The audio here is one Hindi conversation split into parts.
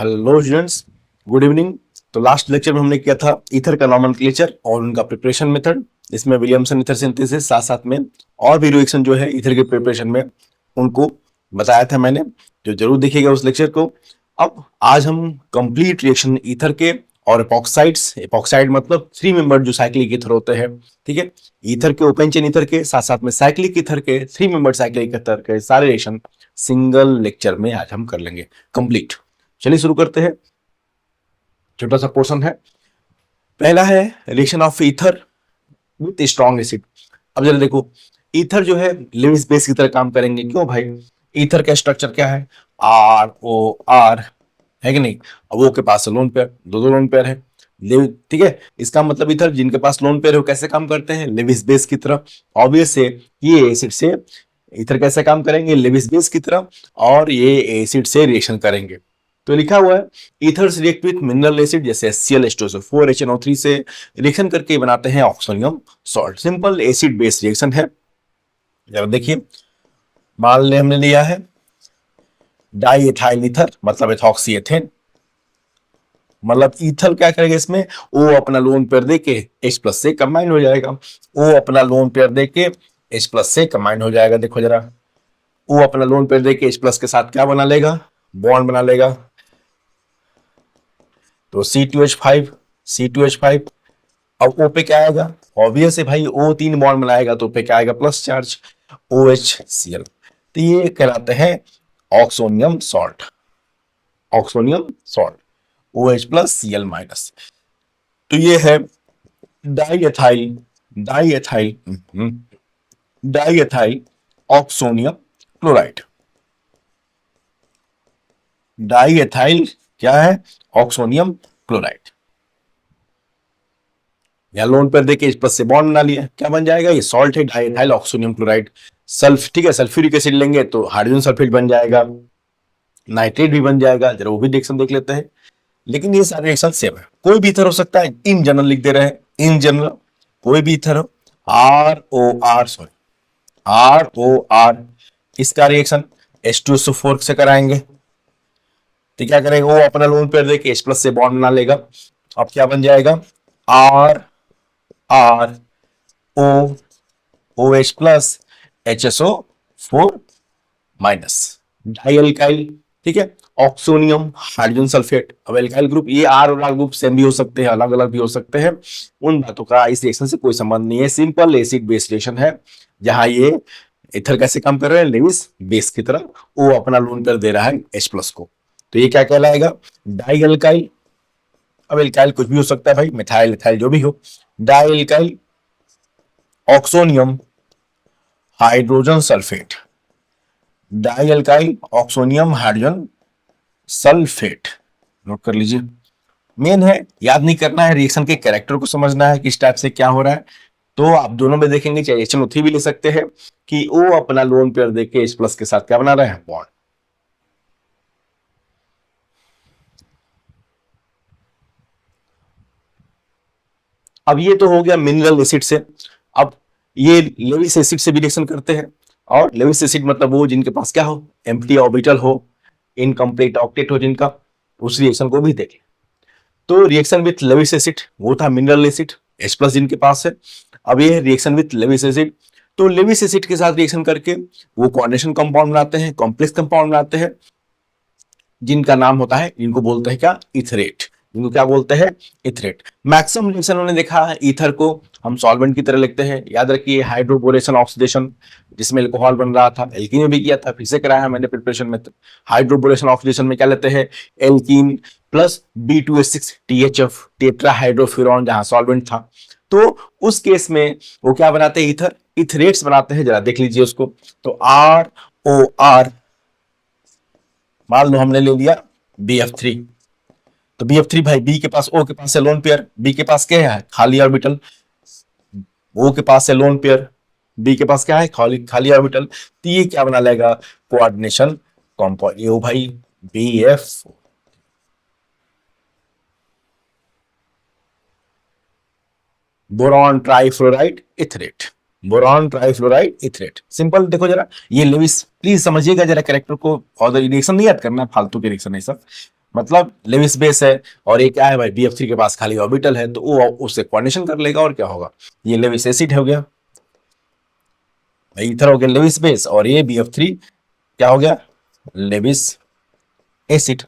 Hello students, good evening. तो लास्ट लेक्चर में हमने किया था ईथर का नॉमेनक्लेचर और उनका प्रिपरेशन मेथड। इसमें विलियमसन ईथर सिंथेसिस साथ साथ में और भी रिएक्शन जो है ईथर के प्रिपरेशन में उनको बताया था मैंने, जो जरूर देखिएगा उस लेक्चर को। अब आज हम कंप्लीट रिएक्शन ईथर के और एपॉक्साइड्स, एपॉक्साइड मतलब 3 मेंबर जो साइक्लिक ईथर होते हैं, ठीक है। ईथर के, ओपन चेन ईथर के साथ साथ में साइक्लिक ईथर के 3 मेंबर साइक्लिक ईथर के सारे रिएक्शन सिंगल लेक्चर में आज हम कर लेंगे कंप्लीट। चलिए शुरू करते हैं। छोटा सा पोर्शन है। पहला है reaction of ether with strong acid. अब जरा देखो, ईथर जो है लेविस बेस की तरह काम करेंगे। क्यों भाई? ईथर का स्ट्रक्चर क्या है? आर ओ आर, है कि नहीं? अब वो के पास लोन पेयर, दो लोन पेयर है, ठीक है। इसका मतलब ईथर जिनके पास लोन पेयर हो कैसे काम करते हैं? लेविस बेस की तरह। ऑब्वियस है ये एसिड से ईथर कैसे काम करेंगे? लेविस बेस की तरह। और ये एसिड से रिएक्शन करेंगे। तो लिखा हुआ है ethers react with mineral acid जैसे HCl HNO4 से रिएक्शन करके बनाते हैं oxonium salt. Simple acid base reaction है। जरा देखिए, मान ले हमने लिया है डाई एथाइल ईथर मतलब एथॉक्सी एथेन। मतलब ईथर क्या करेगा इसमें? ओ अपना लोन पेयर देके H+ से कंबाइन हो जाएगा। ओ अपना लोन पेयर देके H+ से कंबाइन हो जाएगा। देखो जरा, ओ अपना लोन पेयर देके H+ के साथ क्या बना लेगा? बॉन्ड बना लेगा। तो C2H5। अब O पे क्या आएगा? ऑब्वियस है भाई, O 3 बॉन्ड बनाएगा तो पे क्या आएगा? Plus charge, OHCl। तो ये कहलाते हैं oxonium salt. Oxonium salt OH+Cl-। तो ये है डाईएथाइल डाईएथाइल डाईएथाइल ऑक्सोनियम क्लोराइड। डाईएथाइल क्या है? Oxonium chloride. या लोन पर देखिए H+ से बॉन्ड बना लिया, क्या बन जाएगा? ये सॉल्ट है, डाईएथाइल ऑक्सोनियम क्लोराइड। सल्फ, ठीक है, सल्फ्यूरिक एसिड लेंगे तो हाइड्रोजन सल्फेट बन जाएगा, नाइट्रेट भी बन जाएगा। जरा वो भी रिएक्शन देख लेते हैं। लेकिन ये सारे रिएक्शन सेम है, कोई भी ईथर हो सकता है। इन जनरल लिख दे रहे हैं, इन जनरल कोई भी ईथर हो। ROR इसका रिएक्शन H2SO4 से कराएंगे। तो क्या करेंगे? वो अपना लोन पेयर देके H+ से बॉन्ड बना लेगा। अब क्या बन जाएगा? RO OH+ HSO4-, die alkyl, ठीक है, ऑक्सोनियम हाइड्रोजन सल्फेट। अब एल्काइल ग्रुप ये R और R ग्रुप सेम भी हो सकते हैं, अलग अलग भी हो सकते हैं। उन बातों का इस रिएक्शन से कोई संबंध नहीं है। सिंपल एसिड बेस रिएक्शन है जहां ये इथर कैसे काम कर रहे हैं? लेविस बेस की तरह। वो अपना लोन पेयर दे रहा है H+ को। तो ये क्या कहलाएगा? Die alkyl. अब एल्काइल कुछ भी हो सकता है भाई, मिथाइल इथाइल जो भी हो। Die alkyl oxonium hydrogen sulphate. Die alkyl oxonium hydrogen sulphate. Note कर लीजिए। मेन है, याद नहीं करना है, रिएक्शन के कैरेक्टर को समझना है किस टाइप से क्या हो रहा है। तो आप दोनों में देखेंगे, चाहे HNO3 भी ले सकते हैं कि वो अपना लोन पेयर देके H+ के साथ क्या बना रहे हैं? बॉन्ड। अब ये तो हो गया मिनरल एसिड से। अब ये लेविस एसिड से भी रिएक्शन करते हैं। और लेविस एसिड मतलब वो जिनके पास क्या हो? एम्प्टी ऑर्बिटल हो, इनकम्प्लीट ऑक्टेट हो जिनका, उस रिएक्शन को भी देखें। तो रिएक्शन विथ लेविस एसिड वो था मिनरल एसिड, H+ जिनके पास है। अब ये रिएक्शन विथ लेविस एसिड। तो लेविस एसिड के साथ रिएक्शन करके वो कोऑर्डिनेशन कंपाउंड बनाते हैं, कॉम्प्लेक्स कंपाउंड बनाते हैं, जिनका नाम होता है, इनको बोलते हैं क्या? इथरेट। इनको क्या बोलते हैं? इथरेट। मैक्सिमम रिएक्शन उन्होंने देखा है ईथर को हम सॉल्वेंट की तरह लिखते हैं। याद रखिए हाइड्रोबोरेशन ऑक्सीडेशन, जिसमें अल्कोहल बन रहा था, एल्कीन में भी किया था, फिर से कराया है मैंने प्रिपरेशन में। हाइड्रोबोरेशन ऑक्सीडेशन में क्या लेते हैं? Alkene plus B2H6 THF, tetrahydrofuran, जहां सॉल्वेंट था। तो उस केस में वो क्या बनाते हैं? ईथर इथरेट्स बनाते हैं। जरा देख लीजिए उसको। तो ROR, मान लो हमने ले लिया BF3। तो BF3 भाई, बी के पास, O के पास है लोन पेयर, बी के पास क्या है? खाली ऑर्बिटल। O के पास है लोन पेयर, बी के पास क्या है? खाली खाली ऑर्बिटल। तो ये क्या बना लेगा? Coordination compound. ये भाई BF, boron trifluoride etherate. Boron trifluoride etherate. Simple देखो जरा, ये लेविस, प्लीज समझिएगा जरा कैरेक्टर को। और रिएक्शन नहीं याद करना, फालतू के रिएक्शन है सब। मतलब लेविस बेस है और ये क्या है भाई, BF3 के पास खाली ऑर्बिटल है, तो वो उससे कोऑर्डिनेशन कर लेगा और क्या होगा, ये लेविस एसिड हो गया भाई, ईथर हो गया लेविस बेस और ये BF3 क्या हो गया, लेविस एसिड।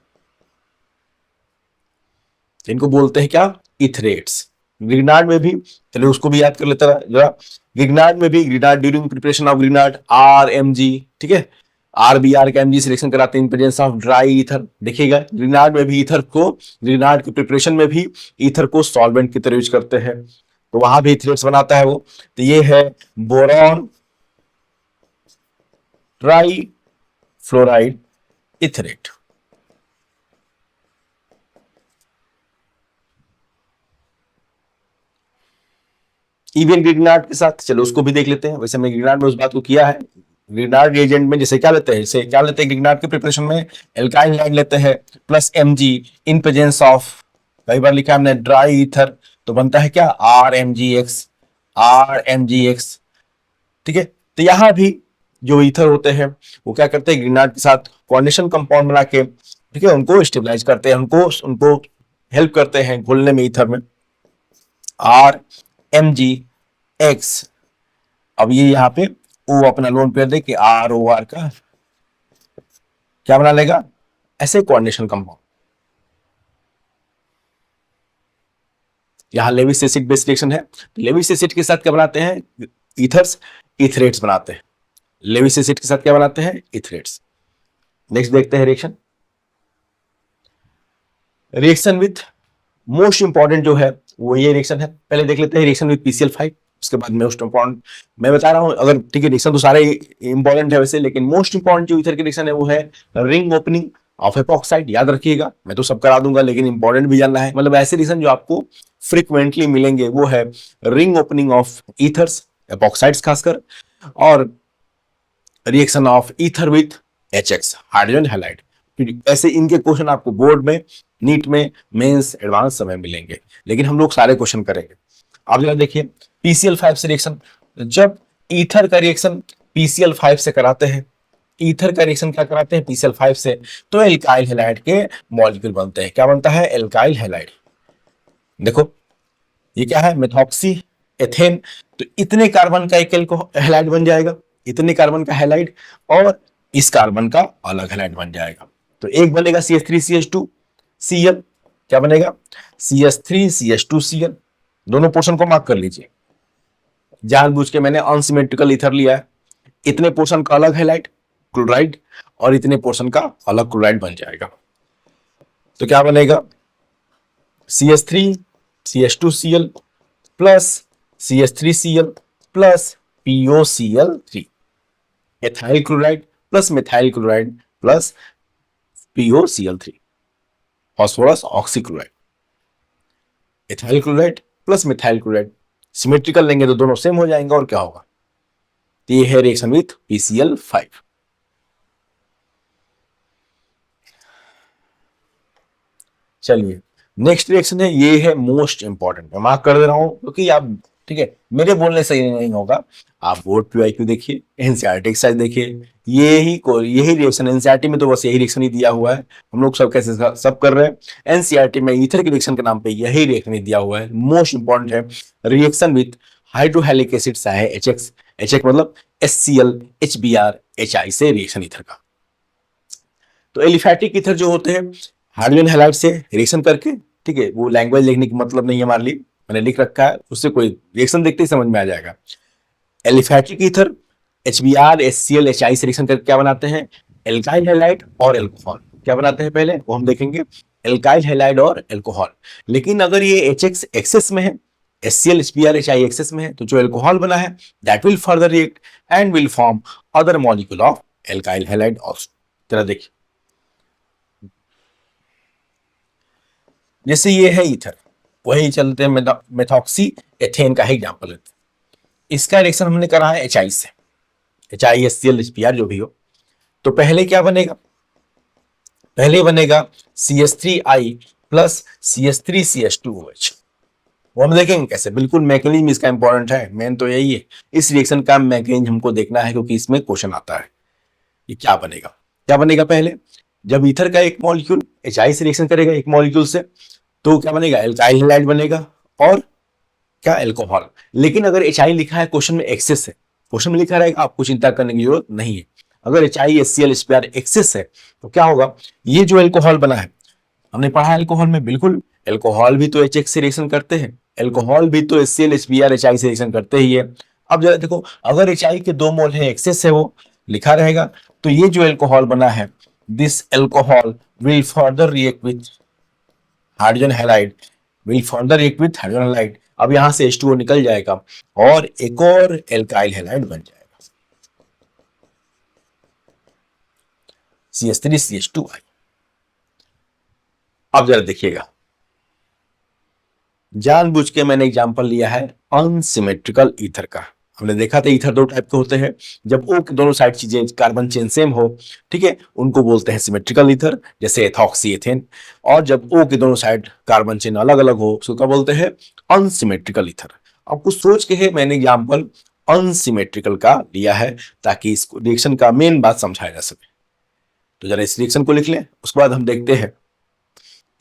इनको बोलते हैं क्या, इथरेट्स। ग्रिग्नार्ड में भी, चलिए उसको भी याद कर लेता है जरा। ग्रिग्नार्ड में भी, Grignard during preparation of Grignard RMG, ठीक है, RBR का MG सिलेक्शन कराते हैं इन प्रेजेंस ऑफ ड्राई ईथर। देखिएगा ग्रिग्नार्ड में भी ईथर को, ग्रिग्नार्ड की प्रिपरेशन में भी ईथर को सॉल्वेंट की तरह यूज करते हैं, तो वहां भी इथरेट्स बनाता है वो। तो ये है boron try fluoride etherate. Even Grignard के साथ, चलो उसको भी देख लेते हैं। वैसे हमने ग्रिग्नार्ड में उस बात को किया है। ग्रिग्नार्ड रिएजेंट में जैसे क्या लेते हैं, जैसे क्या लेते हैं ग्रिग्नार्ड के प्रिपरेशन में, एल्काइल हैलाइड लेते हैं plus Mg in presence of, कई बार लिखा हमने ड्राई ईथर, तो बनता है क्या RMgX, RMgX, ठीक है। तो यहां भी जो ईथर होते हैं वो क्या करते हैं, ग्रिग्नार्ड के साथ कोऑर्डिनेशन कंपाउंड बना के, ठीक है, उनको स्टेबलाइज करते हैं, उनको उनको हेल्प करते हैं घुलने में ईथर में, RMgX। अब ये यहाँ पे O अपना लोन पेयर दे के ROR का क्या बना लेगा, ऐसे कोऑर्डिनेशन कंपाउंड। यहां लेविस एसिड बेस्ड रिएक्शन है, लेविस एसिड के साथ क्या बनाते हैं, ईथर्स, इथरेट्स बनाते हैं। लेविस एसिड के साथ क्या बनाते हैं, इथरेट्स। नेक्स्ट देखते हैं reaction, reaction with most important जो है वो ये रिएक्शन है। पहले देख लेते हैं रिएक्शन विथ PCl5, उसके बाद मोस्ट इंपॉर्टेंट मैं बता रहा हूं। अगर ठीक है, रिएक्शन तो सारे इंपॉर्टेंट है वैसे, लेकिन मोस्ट इंपॉर्टेंट जो इथर की रिएक्शन है वो है रिंग ओपनिंग ऑफ एपॉक्साइड। याद रखिएगा, मैं तो सब करा दूंगा लेकिन इंपॉर्टेंट भी जानना है। मतलब ऐसे रिएक्शन जो आपको फ्रिक्वेंटली मिलेंगे वो है रिंग ओपनिंग ऑफ ईथर्स, एपॉक्साइड्स खासकर, और reaction of ether with HX, hydrogen halide. ऐसे इनके क्वेश्चन आपको बोर्ड में, नीट में, मेंस, एडवांस समय मिलेंगे, लेकिन हम लोग सारे क्वेश्चन करेंगे। आप जरा देखिए PCl5 से रिएक्शन, जब ईथर का रिएक्शन PCl5 से कराते हैं, ईथर का रिएक्शन क्या कराते हैं PCl5 से, तो एल्काइल हैलाइड के मॉलिक्यूल बनते हैं। क्या बनता है, एल्काइल हैलाइड। देखो ये क्या है, मेथॉक्सी एथेन, तो इतने कार्बन का एक हैलाइड बन जाएगा, इतने कार्बन का हैलाइड, और इस कार्बन का अलग हैलाइड बन जाएगा। तो एक बनेगा CH3CH2Cl, क्या बनेगा CH3CH2Cl। दोनों पोर्शन को मार्क कर लीजिए, जानबूझ के मैंने अनसिमेट्रिकल ईथर लिया है, इतने पोर्शन का अलग हैलाइड क्लोराइड और इतने पोर्शन का अलग क्लोराइड बन जाएगा। तो क्या बनेगा CH3CH2Cl plus CH3Cl plus POCl3, ethyl chloride plus methyl chloride plus POCl3, phosphorus oxychloride, ethyl chloride plus methyl chloride. Symmetrical लेंगे तो दोनों सेम हो जाएंगे और क्या होगा, तो ये है रिएक्शन विथ PCl5। चलिए नेक्स्ट रिएक्शन है, ये है मोस्ट इंपॉर्टेंट, मैं मार्क कर दे रहा हूं क्योंकि आप, ठीक है, मेरे बोलने से नहीं होगा, आप बोर्ड पे IQ देखिए, एनसीईआरटी एक्सरसाइज देखिए, यही रिएक्शन एनसीईआरटी में तो बस यही रिएक्शन ही दिया हुआ है। हम लोग सब कैसे सब कर रहे हैं, एनसीईआरटी में ईथर के रिएक्शन के नाम पे यही रिएक्शन ही दिया हुआ है। मोस्ट इंपॉर्टेंट है रिएक्शन विथ हाइड्रोहेलिक एसिड चाहे HX, HX मतलब HCl HBr HI से रिएक्शन ईथर का। तो एलिफैटिक ईथर जो होते हैं हाइड्रोजन हैलाइड से रिएक्शन करके, ठीक है, वो लैंग्वेज लिखने की मतलब नहीं है हमारे लिए, मैंने लिख रखा है, उससे कोई रिएक्शन देखते ही समझ में आ जाएगा। Aliphatic ether HBr HCl HI से रिएक्शन करके क्या बनाते हैं, एल्काइल हैलाइड और एल्कोहल। क्या बनाते हैं पहले वो हम देखेंगे, एल्काइल हैलाइड और एल्कोहल। लेकिन अगर ये HX एक्सेस में है, HCl HBr HI एक्सेस में है, तो जो एल्कोहल बना है that will further react and will form other molecule of alkyl halide also. जरा देखिए, जैसे ये है ईथर, वही चलते हैं मेथॉक्सी एथेन का ही एग्जांपल लेते हैं। इसका रिएक्शन हमने करा है HI से, HI HCl HBr जो भी हो, तो पहले क्या बनेगा, पहले बनेगा CH3I प्लस CH3CH2OH। वो हम देखेंगे कैसे, बिल्कुल मैकेनिज्म इसका इंपॉर्टेंट है, मेन तो यही है, इस रिएक्शन का मैकेनिज्म हमको देखना है क्योंकि इसमें क्वेश्चन आता है। ये क्या बनेगा, क्या बनेगा पहले जब ईथर का एक मॉलिक्यूल HI से रिएक्शन करेगा एक मॉलिक्यूल से, तो क्या बनेगा, एल्काइल हैलाइड बनेगा और क्या, एल्कोहल। लेकिन अगर HI लिखा है क्वेश्चन में एक्सेस है, क्वेश्चन में लिखा रहेगा, आपको चिंता करने की जरूरत नहीं है। अगर HI HCl HBr एक्सेस है तो क्या होगा, ये जो एल्कोहल बना है, हमने पढ़ा एल्कोहल में, बिल्कुल एल्कोहल भी तो HX से रिएक्शन करते हैं, एल्कोहल भी तो HCl HBr HI से रिएक्शन करते ही है। अब जरा देखो, अगर HI के 2 मोल है, एक्सेस है, वो लिखा रहेगा, तो ये जो एल्कोहल बना है, this alcohol will further react with hydrogen halide, will further react with hydrogen halide. अब यहां से H2O निकल जाएगा और एक और एल्काइल हैलाइड बन जाएगा, CH3CH2I। अब जरा देखिएगा, जानबूझ के मैंने एग्जांपल लिया है अनसिमेट्रिकल ईथर का। हमने देखा था ईथर 2 टाइप के होते हैं, जब O के दोनों साइड चीजें कार्बन चेन सेम हो, ठीक है, उनको बोलते हैं सिमेट्रिकल ईथर, जैसे एथॉक्सी एथेन। और जब O के दोनों साइड कार्बन चेन अलग अलग हो, उसको क्या बोलते हैं, अनसिमेट्रिकल ईथर। अब कुछ सोच के है मैंने एग्जाम्पल अनसिमेट्रिकल का लिया है, ताकि इस रिएक्शन का मेन बात समझाया जा सके। तो जरा इस रिएक्शन को लिख लें, उसके बाद हम देखते हैं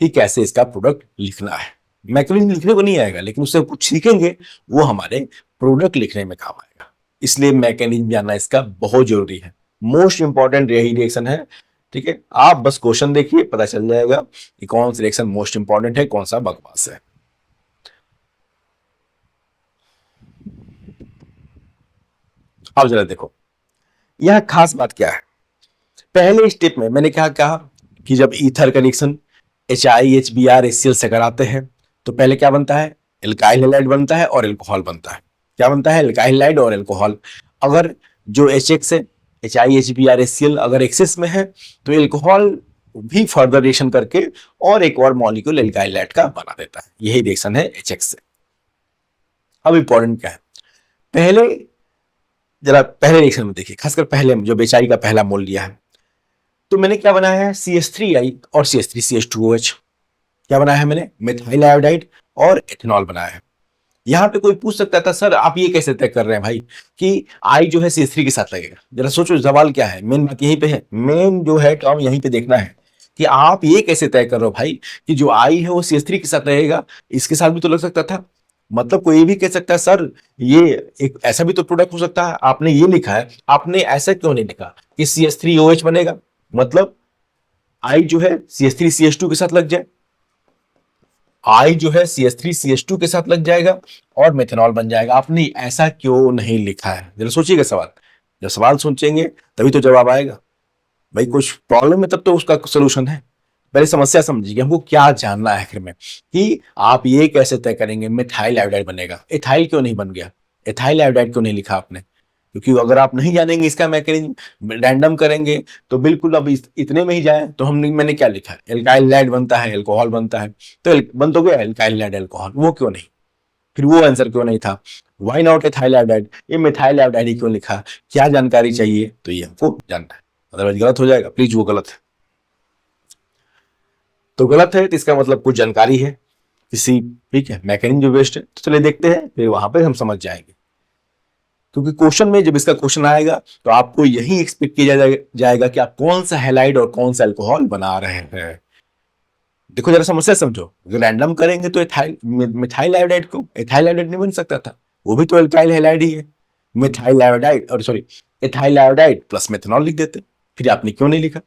कि कैसे इसका प्रोडक्ट लिखना है। मैकेनिज्म लिखने को नहीं आएगा, लेकिन उससे कुछ सीखेंगे, वो हमारे प्रोडक्ट लिखने में काम आएगा। इसलिए मैकेनिज्म जानना इसका बहुत जरूरी है, मोस्ट इंपॉर्टेंट यही रिएक्शन है, ठीक है। आप बस क्वेश्चन देखिए, पता चल जाएगा कि कौन सा रिएक्शन मोस्ट इंपॉर्टेंट है, कौन सा बकवास है। अब जरा देखो, यह खास बात क्या है। पहले स्टेप में मैंने क्या कहा कि जब ईथर का रिएक्शन HI HBr HCl से कराते हैं, तो पहले क्या बनता है, एल्काइल हैलाइड बनता है और एल्कोहल बनता है। क्या बनता है, एल्काइल हैलाइड और एल्कोहल। अगर जो HX है, HI HBr HCl अगर एक्सेस में है, तो एल्कोहल भी फर्दर रिएक्शन करके और एक और मॉलिक्यूल एल्काइल हैलाइड का बना देता है। यही रिएक्शन है HX से। अब इंपॉर्टेंट क्या है, पहले जरा पहले रिएक्शन में देखिए, खासकर पहले में जब HI का पहला मोल लिया है, तो मैंने क्या बनाया है, CH3I और CH3CH2OH। क्या बनाया है मैंने, मिथाइल आयोडाइड और एथेनॉल बनाया है। यहां पे कोई पूछ सकता था, सर आप ये कैसे तय कर रहे हैं भाई कि I जो है CH3 के साथ लगेगा। जरा सोचो सवाल क्या है, मेन बात यहीं पे है, मेन जो है टर्म यहीं पे देखना है कि आप ये कैसे तय कर रहे हो भाई कि जो I है वो CH3 के साथ लगेगा, इसके साथ भी तो लग सकता था। मतलब कोई भी कह सकता है सर ये एक ऐसा भी तो प्रोडक्ट हो सकता है, आपने ये लिखा है, आपने ऐसा क्यों नहीं लिखा कि CH3OH बनेगा, मतलब I जो है CH3CH2 के साथ लग जाए, I जो है CH3CH2 के साथ लग जाएगा और मेथनॉल बन जाएगा। आपने ऐसा क्यों नहीं लिखा है, जरा सोचिएगा सवाल। जब सवाल सोचेंगे तभी तो जवाब आएगा। भाई कुछ प्रॉब्लम है तब तो उसका सोल्यूशन है। पहले समस्या समझिए, हमको क्या जानना है आखिर में कि आप ये कैसे तय करेंगे मिथाइल आयोडाइड बनेगा, एथाइल क्यों नहीं बन गया, एथाइल आयोडाइड क्यों नहीं लिखा आपने। क्योंकि अगर आप नहीं जानेंगे इसका मैकेनिज्म, रैंडम करेंगे तो बिल्कुल अब इतने में ही जाए तो हमने मैंने क्या लिखा है, एल्काइल हैलाइड बनता है, एल्कोहल बनता है, तो बन तो गया एल्काइल हैलाइड अल्कोहल, वो क्यों नहीं, फिर वो आंसर क्यों नहीं था, व्हाई नॉट एथाइल आयोडाइड, ये मिथाइल आयोडाइड ही क्यों लिखा, क्या जानकारी चाहिए, तो ये हमको जानना है, अदरवाइज गलत हो जाएगा। प्लीज वो गलत है तो गलत है, तो इसका मतलब कुछ जानकारी है किसी, ठीक है, मैकेनिज्म जो बेस्ड है। तो चलिए देखते हैं, फिर वहां पर हम समझ जाएंगे। क्योंकि क्वेश्चन में जब इसका क्वेश्चन आएगा तो आपको यही एक्सपेक्ट किया जाएगा कि आप कौन सा हैलाइड और कौन सा अल्कोहल बना रहे हैं। देखो जरा समस्या समझो, अगर रैंडम करेंगे तो एथाइल मिथाइल आयोडाइड को एथाइल आयोडाइड नहीं बन सकता था, वो भी तो एल्काइल हैलाइड ही है। मिथाइल आयोडाइड और sorry ethyl iodide plus methanol लिख देते, फिर आपने क्यों नहीं लिखा।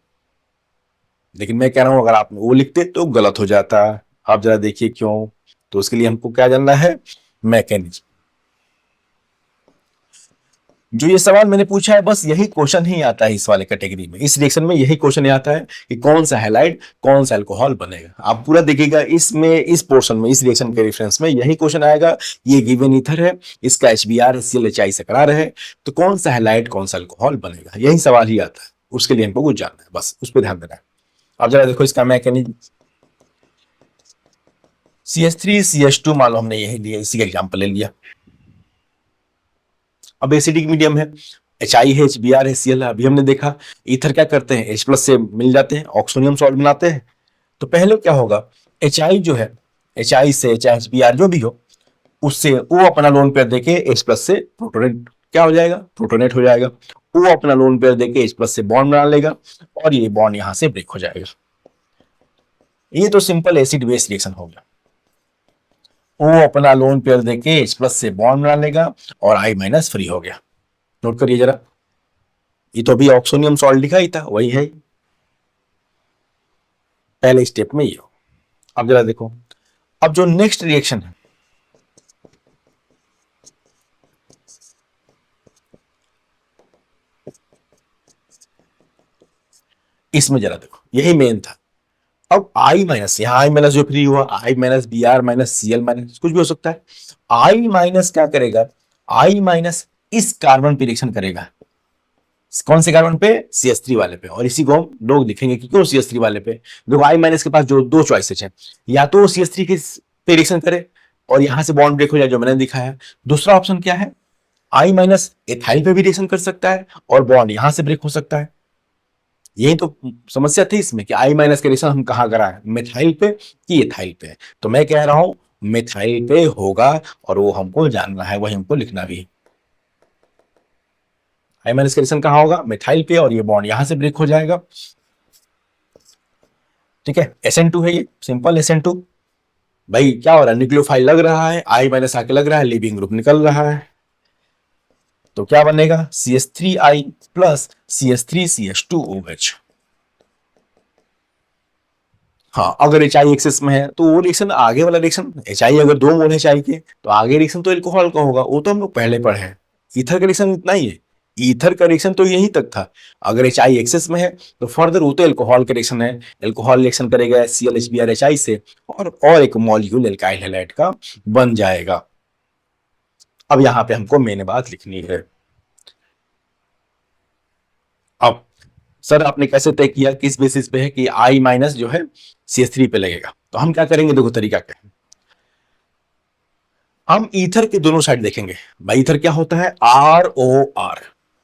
लेकिन मैं कह रहा हूं अगर आपने वो लिखते तो गलत हो जाता। आप जरा देखिए क्यों, तो उसके लिए हमको क्या जानना है, मैकेनिज्म। जो ये सवाल मैंने पूछा है बस यही क्वेश्चन ही आता है इस वाले कैटेगरी में, इस रिएक्शन में यही क्वेश्चन आता है कि कौन सा हैलाइड कौन सा अल्कोहल बनेगा। आप पूरा देखिएगा इसमें, इस पोर्शन में, इस रिएक्शन के रेफरेंस में यही क्वेश्चन आएगा। ये गिवन ईथर है, इसका HBr HCl HI से करा रहे, तो कौन सा हैलाइड कौन सा अल्कोहल बनेगा, यही सवाल ही आता है। उसके लिए हमको कुछ जानना है, बस उस पर ध्यान देना है। अब जरा देखो इसका मैकेनिज्म, CH3CH2 मान लो हमने यही लिया, इसी का एग्जाम्पल ले लिया। अब एसिडिक मीडियम है, HI है HBr है Cl है। अभी हमने देखा ईथर क्या करते हैं, H+ से मिल जाते हैं, ऑक्सोनियम सॉल्ट बनाते हैं। तो पहले क्या होगा, HI जो है, HI से HI HBr जो भी हो, उससे वो अपना लोन पेयर देके H+ से प्रोटोनेट क्या हो जाएगा, प्रोटोनेट हो जाएगा। वो अपना लोन पेयर देके H+ से बॉन्ड बना लेगा और ये बॉन्ड यहां से ब्रेक हो जाएगा। ये तो सिंपल एसिड बेस रिएक्शन हो गया। वो अपना लोन पेयर देके H+ से बॉन्ड बना लेगा और I- फ्री हो गया। नोट करिए जरा, ये तो अभी ऑक्सोनियम सॉल्ट लिखा ही था, वही है पहले स्टेप में ये हो। अब जरा देखो, अब जो नेक्स्ट रिएक्शन है, इसमें जरा देखो, यही मेन था। अब I-, यहां I- जो फ्री हुआ, I-Br-Cl- कुछ भी हो सकता है। I- क्या करेगा, I- इस कार्बन पे रिएक्शन करेगा। कौन से कार्बन पे, CH3 वाले पे। और इसी को हम लोग लिखेंगे कि क्यों CH3 वाले पे। देखो I- के पास जो दो चॉइसेस हैं, या तो CH3 के पे रिएक्शन करे और यहां से बॉन्ड ब्रेक हो जाए, जो मैंने दिखाया। दूसरा ऑप्शन क्या है, I- एथाइल पे भी रिएक्शन कर सकता है और बॉन्ड यहां से ब्रेक हो सकता है। यही तो समस्या थी इसमें कि I- का रिएक्शन हम कहां कराएं, मिथाइल पे कि एथाइल पे। तो मैं कह रहा हूं मिथाइल पे होगा और वो हमको जानना है, वही हमको लिखना भी है। I- का रिएक्शन कहां होगा, मिथाइल पे, और ये बॉन्ड यहां से ब्रेक हो जाएगा। ठीक है, SN2 है ये, सिंपल SN2। भाई क्या हो रहा है, न्यूक्लियोफाइल लग रहा है, I- आके लग रहा है, लीविंग ग्रुप निकल रहा है। तो क्या बनेगा, CH3I प्लस CH3CH2OH। हाँ, अगर HI एक्सेस में है तो वो रिएक्शन, आगे वाला रिएक्शन, HI अगर 2 मोल है HI के, तो आगे रिएक्शन तो एल्कोहल का होगा, वो तो हम लोग पहले पढ़े हैं। ईथर का रिएक्शन इतना ही है, ईथर का रिएक्शन तो यहीं तक था। अगर HI एक्सेस में है तो फर्दर वो तो एल्कोहल का रिएक्शन है, एल्कोहल रिएक्शन करेगा ClHBr HI से और एक मॉलिक्यूल एल्काइल हैलाइड का बन जाएगा। अब यहां पे हमको मेन बात लिखनी है। अब सर आपने कैसे तय किया, किस बेसिस पे है कि I- जो है CH3 पे लगेगा। तो हम क्या करेंगे, देखो तरीका क्या है, हम ईथर के दोनों साइड देखेंगे। भाई ईथर क्या होता है, ROR।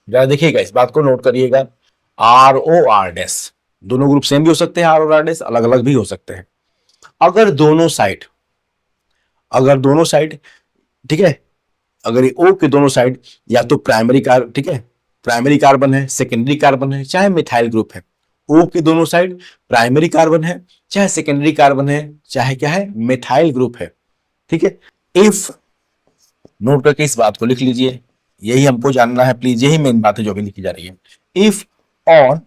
जरा देखिएगा, इस बात को नोट करिएगा, ROR डैश। दोनों ग्रुप सेम भी हो सकते हैं, ROR डैश अलग अलग भी हो सकते हैं। अगर दोनों साइड, अगर दोनों साइड, ठीक है, अगर ये O के दोनों साइड या तो प्राइमरी कार्ब, ठीक है, प्राइमरी कार्बन है, सेकेंडरी कार्बन है, चाहे मिथाइल ग्रुप है। O के दोनों साइड प्राइमरी कार्बन है, चाहे सेकेंडरी कार्बन है, चाहे क्या है, मिथाइल ग्रुप है। ठीक है, इफ, नोट करके इस बात को लिख लीजिए, यही हमको जानना है प्लीज, यही मेन बात है जो अभी लिखी जा रही है। If on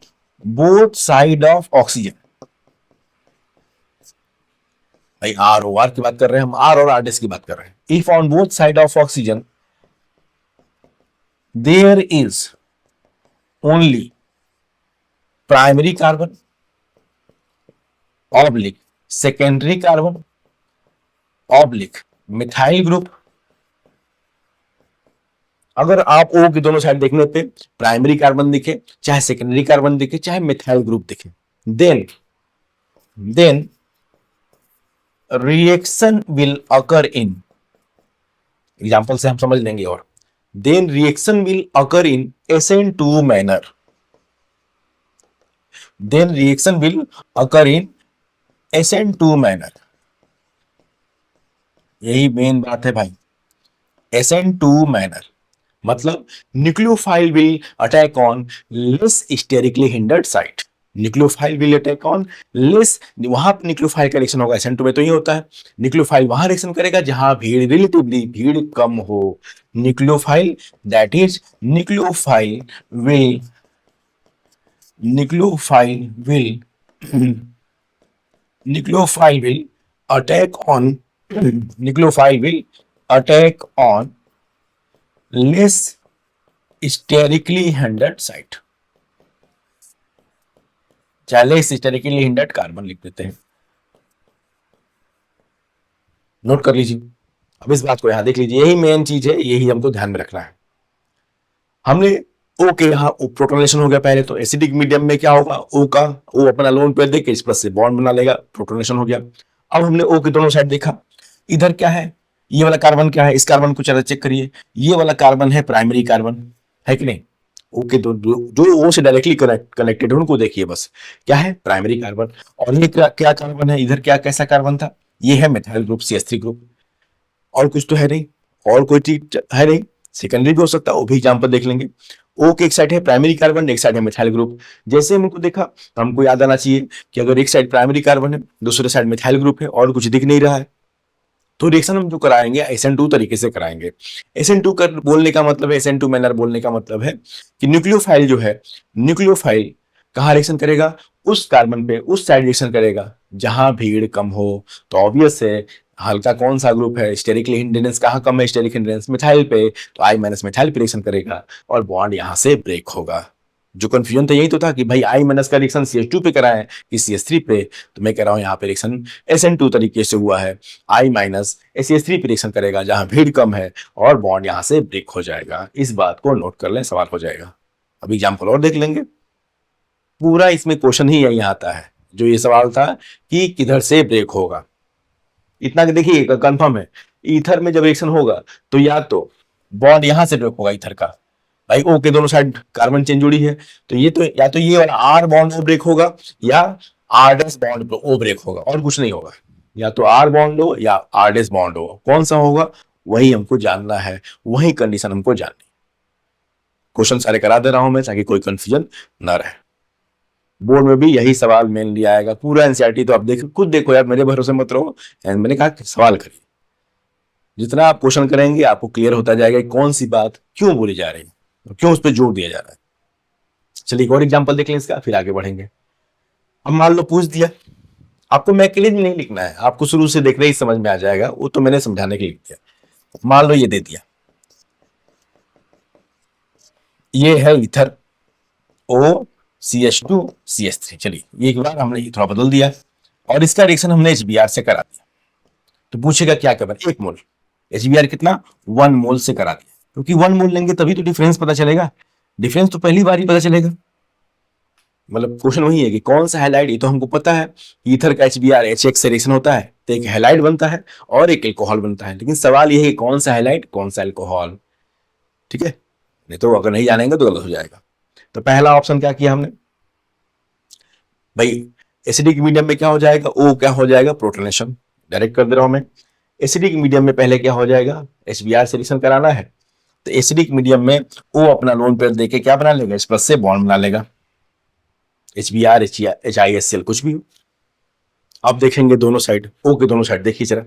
both side of oxygen, भाई ROR की बात कर रहे हैं हम, R और R- की बात कर रहे हैं। If on both side of oxygen there is only primary carbon oblique secondary carbon oblique methyl group. अगर आप O के दोनों साइड देखने पे प्राइमरी कार्बन दिखे, चाहे सेकेंडरी कार्बन दिखे, चाहे मिथाइल ग्रुप दिखे, then reaction will occur in, example से हम समझ लेंगे। और then reaction will occur in SN2 manner, then reaction will occur in SN2 manner. यही मेन बात है भाई, SN2 मैनर मतलब nucleophile will attack on less sterically hindered site. Nucleophile will attack on less, वहां पर न्यूक्लियोफाइल का रिएक्शन होगा, SN2 में तो ये होता है। न्यूक्लियोफाइल वहां रिएक्शन करेगा जहां भीड़, रिलेटिवली भीड़ कम हो। Nucleophile, that is will nucleophile will nucleophile will attack on nucleophile will attack on less sterically hindered site, चाहे लेस स्टेरिकली हिंडर्ड कार्बन लिख देते हैं। नोट कर लीजिए, अब इस बात को यहां देख लीजिए, यही मेन चीज है, यही हमको ध्यान में रखना है। हमने O के यहाँ प्रोटोनेशन हो गया पहले, तो एसिडिक मीडियम में क्या होगा, O अपना लोन पेयर देके H+ से बॉन्ड बना लेगा, प्रोटोनेशन हो गया। अब हमने O के दोनों साइड देखा, इधर क्या है, ये वाला कार्बन क्या है, इस कार्बन को चलो चेक करिए, ये वाला कार्बन है प्राइमरी कार्बन, है कि नहीं। O के जो O से डायरेक्टली कनेक्टेड है उनको देखिए बस, क्या है, प्राइमरी कार्बन। और ये क्या क्या कार्बन है, इधर क्या कैसा कार्बन था, ये है मिथाइल ग्रुप, CH3 ग्रुप। और कुछ तो है नहीं, और कोई चीज है नहीं, सेकेंडरी भी हो सकता है, वो भी एग्जाम्पल देख लेंगे। O के एक साइड है प्राइमरी कार्बन, एक साइड है मिथाइल ग्रुप। जैसे हमको देखा तो हमको याद आना चाहिए कि अगर एक साइड प्राइमरी कार्बन है, दूसरे साइड मिथाइल ग्रुप है और कुछ दिख नहीं रहा है, तो रिएक्शन हम जो कराएंगे SN2 तरीके से कराएंगे। SN2 कर बोलने का मतलब है, SN2 मैनर बोलने का मतलब है कि न्यूक्लियोफाइल जो है, न्यूक्लियोफाइल कहाँ रिएक्शन करेगा, उस कार्बन पे उस साइड रिएक्शन करेगा जहां भीड़ कम हो। तो ऑब्वियस है हल्का कौन सा ग्रुप है, स्टेरिक हिंड्रेंस कहाँ कम है, स्टेरिक हिंड्रेंस मिथाइल पे, तो I माइनस मिथाइल पे रिएक्शन करेगा और बॉन्ड यहां से ब्रेक होगा। जो कंफ्यूजन था यही तो था कि भाई I माइनस का रिएक्शन CH2 पे कराएं कि CH3 पे, तो मैं कह रहा हूं यहाँ पे रिएक्शन SN2 तरीके से हुआ है, I माइनस CH3 पे रिएक्शन करेगा जहां भीड़ कम है और बॉन्ड यहां से ब्रेक हो जाएगा। इस बात को नोट कर लें, सवाल हो जाएगा। अब एग्जाम्पल और देख लेंगे। पूरा इसमें क्वेश्चन ही यही आता है, जो ये सवाल था कि किधर से ब्रेक होगा। इतना कि देखिए कंफर्म है, ईथर में जब रिएक्शन होगा तो या तो बॉन्ड यहां से ब्रेक होगा ईथर का, भाई O के दोनों साइड कार्बन चेन जुड़ी है, तो ये तो या तो ये वाला R बॉन्ड O ब्रेक होगा या R dash bond O break होगा, और कुछ नहीं होगा। या तो R बॉन्ड हो या R डैश बॉन्ड हो, कौन सा होगा वही हमको जानना है, वही कंडीशन हमको जाननी। क्वेश्चन सारे करा दे रहा हूं मैं ताकि कोई कंफ्यूजन ना रहे। बोर्ड में भी यही सवाल मेनली आएगा, पूरा एनसीईआरटी तो आप देखो, खुद देखो यार, मेरे भरोसे मत रहो। मैंने कहा सवाल करिए, जितना आप क्वेश्चन करेंगे आपको क्लियर होता जाएगा कि कौन सी बात क्यों बोली जा रही है, क्यों उस पर जोर दिया जा रहा है। चलिए एक और एग्जाम्पल देख लें इसका, फिर आगे बढ़ेंगे। अब मान लो पूछ दिया, आपको मैकेनिज्म नहीं लिखना है, आपको शुरू से देख रहे ही समझ में आ जाएगा, वो तो मैंने समझाने के लिए लिख दिया। मान लो ये दे दिया, ये है ईथर OCH2 CH3। चलिए ये एक बार हमने थोड़ा बदल दिया और इसका रिएक्शन हमने HBr से करा दिया। तो पूछेगा क्या करना, 1 मोल। HBr कितना, 1 मोल से करा दिया, क्योंकि 1 मोल लेंगे तभी तो डिफरेंस पता चलेगा। डिफरेंस तो पहली बार ही पता चलेगा। मतलब क्वेश्चन वही है कि कौन सा हैलाइड, ये तो हमको पता है, ईथर का HBr HX से रिएक्शन होता है तो एक हैलाइड बनता है और एक एल्कोहल बनता है, लेकिन सवाल ये है कि कौन सा हैलाइड कौन सा एल्कोहल। ठीक है, नहीं तो अगर नहीं जानेंगे तो गलत हो जाएगा। तो पहला ऑप्शन क्या किया हमने भाई, एसिडिक मीडियम में क्या हो जाएगा, O क्या हो जाएगा, प्रोटोनेशन। डायरेक्ट कर दे रहा हूं मैं, एसिडिक मीडियम में पहले क्या हो जाएगा, HBr से रिएक्शन कराना है, तो एसिडिक मीडियम में O अपना लोन पेयर देके क्या बना लेगा, H+ से बॉन्ड बना लेगा, HBr HISCl कुछ भी हो। अब देखेंगे दोनों साइड, O के दोनों साइड देखिए जरा,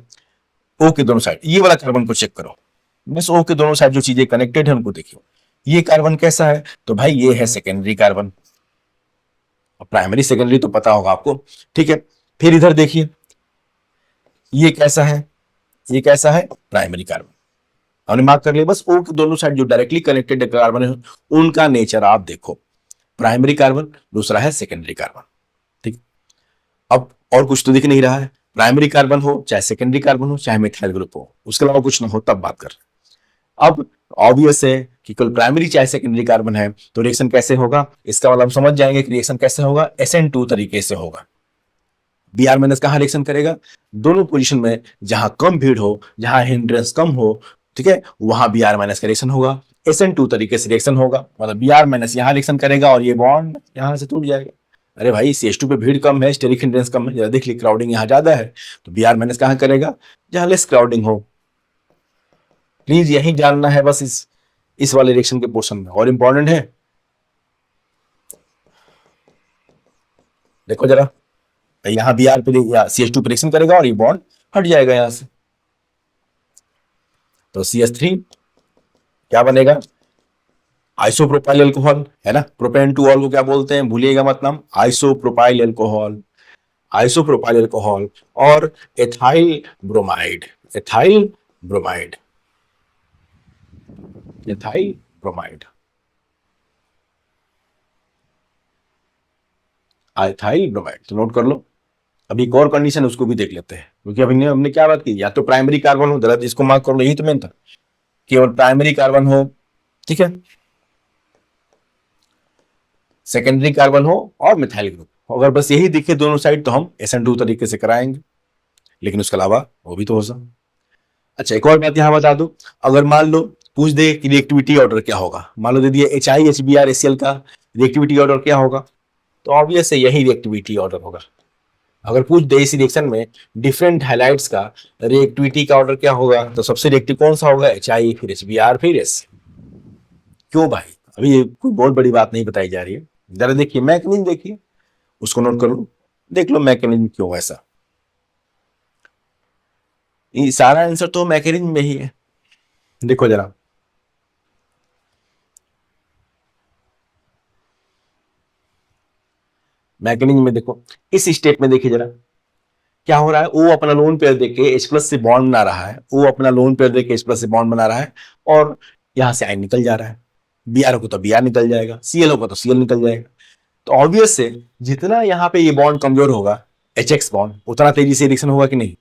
O के दोनों साइड ये वाला कार्बन को चेक करो, बस O के दोनों साइड जो चीजें कनेक्टेड है उनको देखिए। ये कार्बन कैसा है, तो भाई ये है सेकेंडरी कार्बन, प्राइमरी सेकेंडरी तो पता होगा आपको। ठीक है, फिर इधर देखिए ये कैसा है, ये कैसा है, प्राइमरी कार्बन। हमने मार्क कर लिया, बस O के दोनों साइड जो डायरेक्टली कनेक्टेड कार्बन है उनका नेचर आप देखो, प्राइमरी कार्बन, दूसरा है सेकेंडरी कार्बन। ठीक, अब और कुछ तो दिख नहीं रहा है, प्राइमरी कार्बन हो चाहे सेकेंडरी कार्बन हो चाहे मिथाइल ग्रुप हो, उसके अलावा कुछ ना हो तब बात कर। अब ऑब्वियस है कि कल प्राइमरी चाहे सेकेंडरी कार्बन है तो रिएक्शन कैसे होगा, इसका मतलब समझ जाएंगे कि रिएक्शन कैसे होगा, SN2 तरीके से होगा। Br माइनस कहां रिएक्शन करेगा, दोनों पोजीशन में जहां कम भीड़ हो, जहां हिंड्रेंस कम हो, ठीक है, वहां Br माइनस का रिएक्शन होगा, SN2 तरीके से रिएक्शन होगा, मतलब Br माइनस यहां रिएक्शन करेगा और ये बॉन्ड यहां से टूट जाएगा। अरे भाई CH2 पे भीड़ कम है, स्टेरिक हिंड्रेंस कम है, देख ली क्राउडिंग यहां ज्यादा है, तो Br माइनस कहां करेगा, जहां लेस क्राउडिंग हो। प्लीज यही जानना है बस इस वाले रिएक्शन के पोर्शन में, और इंपॉर्टेंट है देखो जरा, यहां Br पे या CH2 पे रिएक्शन करेगा और ये बॉन्ड हट जाएगा यहां से, तो CH3 क्या बनेगा, आइसोप्रोपाइल अल्कोहल है ना, प्रोपेन टू ऑल को क्या बोलते हैं, भूलिएगा मत नाम, आइसोप्रोपाइल अल्कोहल, आइसोप्रोपाइल अल्कोहल और ethyl bromide, ethyl bromide, ethyl bromide, ethyl bromide, तो नोट कर लो। अभी एक और कंडीशन है उसको भी देख लेते हैं, क्योंकि अभी हमने क्या बात की, या तो प्राइमरी कार्बन हो, गलत, इसको मार्क कर लो, यही तो मेन था, केवल प्राइमरी कार्बन हो, ठीक है, सेकेंडरी कार्बन हो और मिथाइल ग्रुप, अगर बस यही दिखे दोनों साइड तो हम SN2 तरीके से कराएंगे, लेकिन उसके अलावा वो भी तो हो सकता। अच्छा एक और बात यहां बता दो, अगर मान लो पूछ दे कि रिएक्टिविटी ऑर्डर क्या होगा, मान लो दे दिया HI HBr HCl का रिएक्टिविटी ऑर्डर क्या होगा, तो ऑब्वियस है यही रिएक्टिविटी ऑर्डर होगा। अगर पूछ दे इस रिएक्शन में डिफरेंट हैलाइड्स का रिएक्टिविटी का ऑर्डर क्या होगा, तो सबसे रिएक्टिव कौन सा होगा, HI फिर HBr फिर S। क्यों भाई, अभी ये कोई बहुत बड़ी बात नहीं बताई जा रही है, जरा देखिए मैकेनिज्म, देखिए उसको नोट कर लो, देख लो मैकेनिज्म क्यों ऐसा। ये सारा आंसर तो मैकेनिज्म में ही है, देखो जरा। मैकेनिज्म में देखो, इस स्टेप में देखिए जरा क्या हो रहा है। वो अपना लोन पेयर देके H प्लस से बॉन्ड बना रहा है, वो अपना लोन पेयर देके H प्लस से बॉन्ड बना रहा है, और यहां से आई निकल जा रहा है। Br को तो Br निकल जाएगा, Cl को तो Cl निकल जाएगा। तो ऑब्वियस से जितना यहाँ पे ये बॉन्ड कमजोर होगा, HX बॉन्ड, उतना तेजी से रिएक्शन होगा कि नहीं।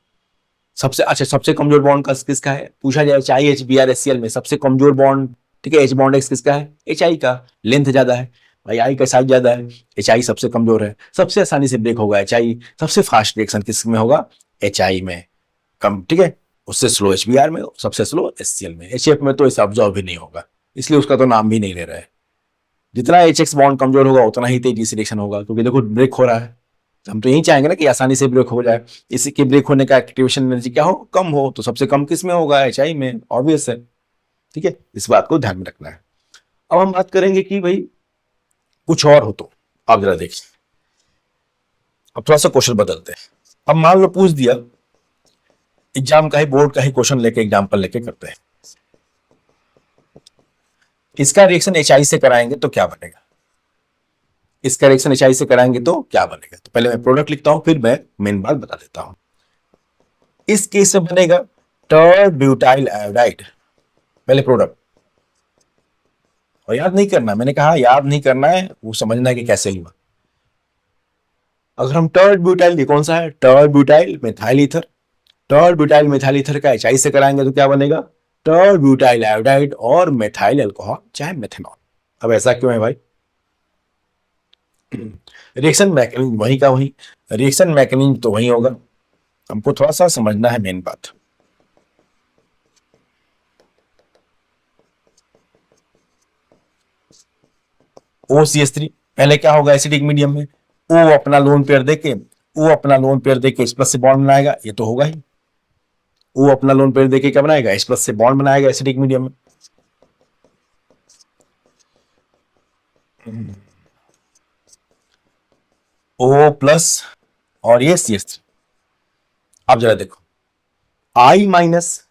सबसे अच्छा, सबसे कमजोर बॉन्ड किसका है पूछा जाए, HBr HCl में सबसे कमजोर बॉन्ड, ठीक है, H बॉन्ड X किसका है, HI का। लेंथ ज्यादा है भाई, आई का साइज ज्यादा है, HI सबसे कमजोर है, सबसे आसानी से ब्रेक होगा HI। सबसे फास्ट रिएक्शन किस में होगा, HI में कम, ठीक है। उससे स्लो HBr में, सबसे स्लो HCl में। HF में तो इसे ऑब्जॉर्व भी नहीं होगा, इसलिए उसका तो नाम भी नहीं ले रहा है। जितना HX बॉन्ड कमजोर होगा उतना ही तेजी से रिएक्शन होगा, क्योंकि देखो ब्रेक हो रहा है। हम तो यही चाहेंगे ना कि आसानी से ब्रेक हो जाए, इसके ब्रेक होने का एक्टिवेशन एनर्जी क्या हो, कम हो। तो सबसे कम किस में होगा, HI में, ऑब्वियस है। ठीक है, इस बात को ध्यान में रखना है। अब हम बात करेंगे कि भाई कुछ और हो तो। आप जरा देखिए, अब थोड़ा सा क्वेश्चन बदलते हैं। अब मान लो पूछ दिया, एग्जाम का ही, बोर्ड का ही क्वेश्चन लेके, एग्जाम्पल लेके करते हैं। इसका रिएक्शन HI से कराएंगे तो क्या बनेगा, इसका रिएक्शन HI से कराएंगे तो क्या बनेगा। तो पहले मैं प्रोडक्ट लिखता हूं, फिर मैं मेन बात बता देता हूं। इस केस में बनेगा टर ब्यूटाइल आयोडाइड, पहले प्रोडक्ट। और याद नहीं करना, मैंने कहा याद नहीं करना है, वो समझना है कि कैसे हुआ। अगर हम टर ब्यूटाइल, ये कौन सा है, टर ब्यूटाइल मेथाइल ईथर, टर ब्यूटाइल मेथाइल ईथर का HI से कराएंगे तो क्या बनेगा, टर ब्यूटाइल आयोडाइड और मेथाइल अल्कोहल चाहे मेथेनॉल। अब ऐसा क्यों है भाई, रिएक्शन मैकेनिज्म वही का वही, रिएक्शन मैकेनिज्म तो वही होगा, हमको थोड़ा सा समझना है मेन बात। OCH3 पहले क्या होगा एसिडिक मीडियम में, O अपना लोन पेयर देके, O अपना लोन पेयर देके H प्लस से बॉन्ड बनाएगा, ये तो होगा ही। O अपना लोन पेयर देके क्या बनाएगा, H प्लस से बॉन्ड बनाएगा एसिडिक मीडियम में। O प्लस और ये CH3। अब जरा देखो, I माइनस,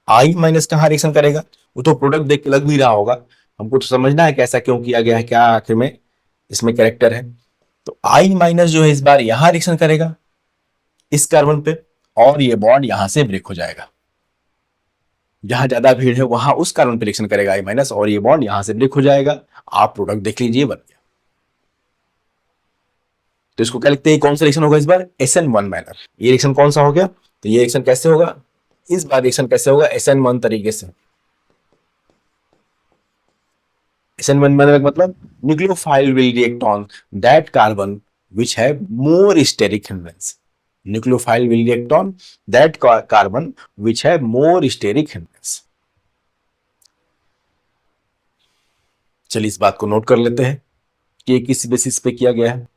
I माइनस कहाँ रिएक्शन करेगा, वो तो प्रोडक्ट देख के लग भी रहा होगा। हमको तो समझना है कि ऐसा क्यों किया गया है, क्या आखिर में इसमें कैरेक्टर है। तो I माइनस जो है इस बार यहां रिएक्शन करेगा इस कार्बन पे, और ये बॉन्ड यहां से ब्रेक हो जाएगा। जहां ज्यादा भीड़ है वहां उस कार्बन पे रिएक्शन करेगा I माइनस, और ये बॉन्ड यहां से ब्रेक हो जाएगा। आप प्रोडक्ट देख लीजिए, बन गया। तो इसको क्या लिखते हैं, कौन सा रिएक्शन होगा इस बार, SN1 माइनर। ये रिएक्शन कौन सा हो गया, तो ये रिएक्शन कैसे होगा, इस बार रिएक्शन कैसे होगा, SN1 तरीके से। SN1 माइनर मतलब nucleophile will react on that carbon which have more steric hindrance. Nucleophile will react on that carbon which have more steric hindrance. चलिए इस बात को नोट कर लेते हैं कि ये किस बेसिस पे किया गया है।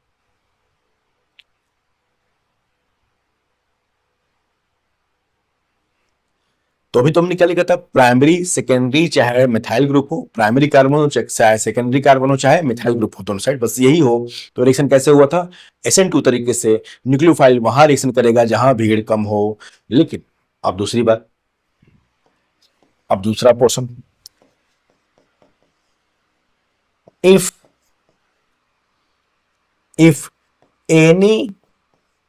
तो अभी तो हमने क्या लिखा था, प्राइमरी सेकेंडरी चाहे मिथाइल ग्रुप हो, प्राइमरी कार्बन हो चाहे सेकेंडरी कार्बन हो चाहे मिथाइल ग्रुप हो, दोनों साइड बस यही हो। तो रिएक्शन कैसे हुआ था, SN2 तरीके से। न्यूक्लियोफाइल वहां रिएक्शन करेगा जहां भीड़ कम हो। लेकिन अब दूसरी बात, अब दूसरा portion, if if any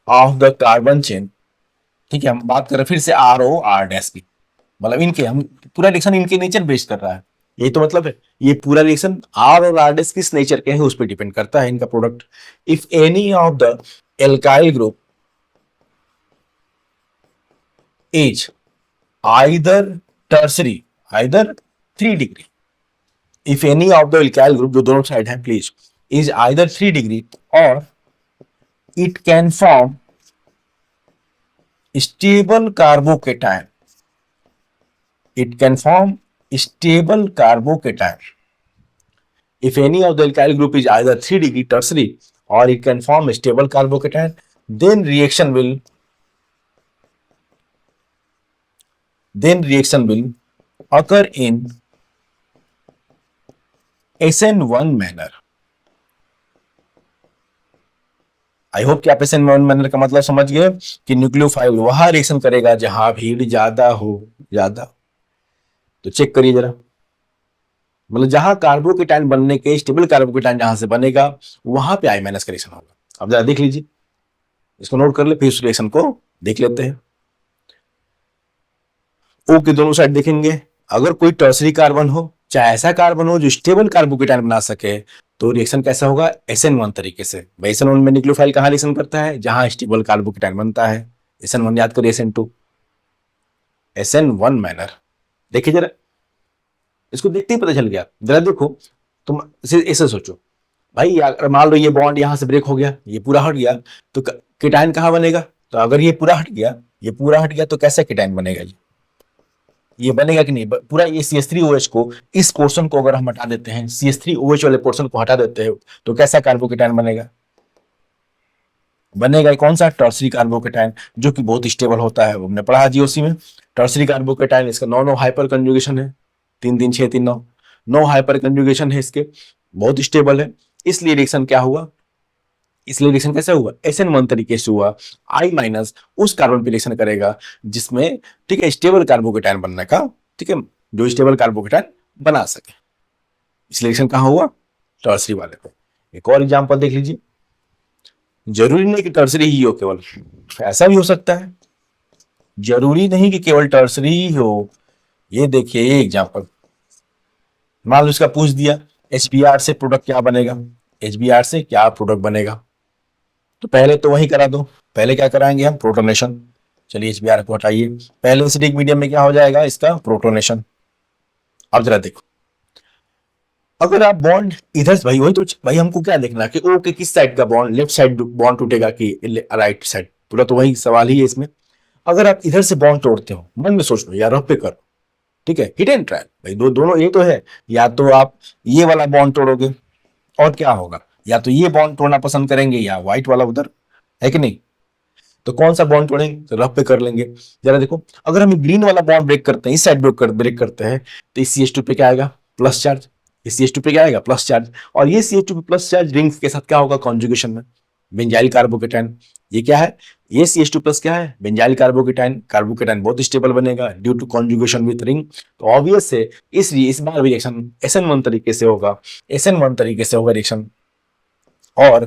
of the carbon chain, ठीक है, हम बात कर रहे हैं फिर से RO R' की, मतलब इनके, हम पूरा रिएक्शन इनके नेचर बेस्ड कर रहा है, यही तो मतलब है। ये पूरा रिएक्शन R और R' किस नेचर के हैं उस पर डिपेंड करता है इनका product. If any of the alkyl group is either tertiary, either 3 degree, if any of the alkyl group, जो दोनों साइड है प्लीज, इज आइदर 3 डिग्री और it can form stable carbocation, it can form stable carbocation. If any of the alkyl group is either 3 degree tertiary or it can form stable carbocation, then reaction will occur in SN1 manner. I hope कि आप SN1 मैनर का मतलब समझ गए कि न्यूक्लियोफाइल वहां रिएक्शन करेगा जहां भीड़ ज्यादा हो, ज्यादा। तो चेक करिए जरा, मतलब जहां कार्बोकेटाइन बनने के, स्टेबल कार्बोकेटाइन जहां से बनेगा वहां पे I- का रिएक्शन होगा। अब जरा देख लीजिए, इसको नोट कर ले, फिर उस रिएक्शन को देख लेते हैं। ओ के दोनों साइड देखेंगे, अगर कोई टर्सरी कार्बन हो, चाहे ऐसा कार्बन हो जो स्टेबल कार्बोकेटाइन बना सके, तो रिएक्शन कैसा होगा? SN1 तरीके से। भाई SN1 में न्यूक्लियोफाइल कहां रिएक्शन करता है? जहां स्टेबल कार्बोकेटाइन बनता है। SN1 याद करिए, SN2, SN1 मैनर। देखिए जरा, इसको देखते ही पता चल गया। जरा देखो, तुम ऐसे सोचो, भाई अगर मान लो ये बॉन्ड यहां से ब्रेक हो गया, ये पूरा हट गया, तो केटाइन कहां बनेगा? तो अगर ये पूरा हट गया, ये पूरा हट गया, तो कैसे केटाइन बनेगा? ये बनेगा कि नहीं? पूरा ये CH3OH को, इस पोर्शन को अगर हम हटा देते हैं, CH3OH वाले पोर्शन को हटा देते हैं, तो कैसा कार्बोकेटाइन बनेगा? बनेगा कौन सा? टर्सरी कार्बोकेटाइन, जो कि बहुत स्टेबल होता है। वो हमने पढ़ा GOC में। टर्सरी कार्बोकेटाइन, इसका 9 हाइपर कंजुगेशन है, 3 3 6 3 9, 9 हाइपर कंजुगेशन है इसके, बहुत स्टेबल है। इसलिए रिएक्शन क्या हुआ? इसलिए रिएक्शन कैसे हुआ? SN1 तरीके से हुआ। I- उस कार्बन पे रिएक्शन करेगा जिसमें, ठीक है, स्टेबल कार्बोकेटाइन बनने का, ठीक है, जो स्टेबल कार्बोकेटाइन बना सके। इसलिए रिएक्शन कहां हुआ? टर्सरी वाले पे। एक और एग्जांपल देख लीजिए, जरूरी नहीं कि टर्सरी ही हो केवल, ऐसा भी हो सकता है, जरूरी नहीं कि केवल टर्सरी ही हो। ये देखिए, ये एग्जांपल, मान लो इसका पूछ दिया HBr से प्रोडक्ट क्या बनेगा, HBr से क्या प्रोडक्ट बनेगा, तो पहले तो वही करा दो। पहले क्या कराएंगे हम? प्रोटोनेशन। चलिए HBr को हटाइए, पहले एसिडिक मीडियम में क्या हो जाएगा? इसका प्रोटोनेशन। अब जरा देखो, अगर आप बॉन्ड इधर से, भाई वही तो, भाई हमको क्या देखना कि ओ के किस साइड का बॉन्ड, लेफ्ट साइड बॉन्ड टूटेगा कि राइट साइड, पूरा तो वही सवाल ही है इसमें। अगर आप इधर से बॉन्ड तोड़ते हो, मन में सोच लो या रफ पे करो, ठीक है, हिट एंड ट्रायल, भाई दोनों ये तो है। या तो आप ये वाला बॉन्ड तोड़ोगे, और क्या होगा, या तो ये बॉन्ड तोड़ना पसंद करेंगे, या व्हाइट वाला उधर, है कि नहीं? तो कौन सा बॉन्ड तोड़ेंगे? तो रफ पे कर लेंगे। जरा देखो, अगर हम ग्रीन वाला बॉन्ड ब्रेक करते हैं, इस साइड ब्रेक करते हैं, तो इस CH2 पे क्या आएगा? Plus charge. इस CH2 पे क्या आएगा? Plus charge. और ये CH2 पे प्लस चार्ज रिंग्स के साथ क्या होगा? कॉन्जुगेशन में बेंजाइल कार्बोकेटाइन। ये क्या है? ये CH2 प्लस क्या है? Benzyl carbocation. कार्बोकेटाइन बहुत स्टेबल बनेगा due to conjugation with ring. तो ऑब्वियस है, इसलिए इस बार भी रिएक्शन SN1 तरीके से होगा। SN1 तरीके से होगा रिएक्शन। और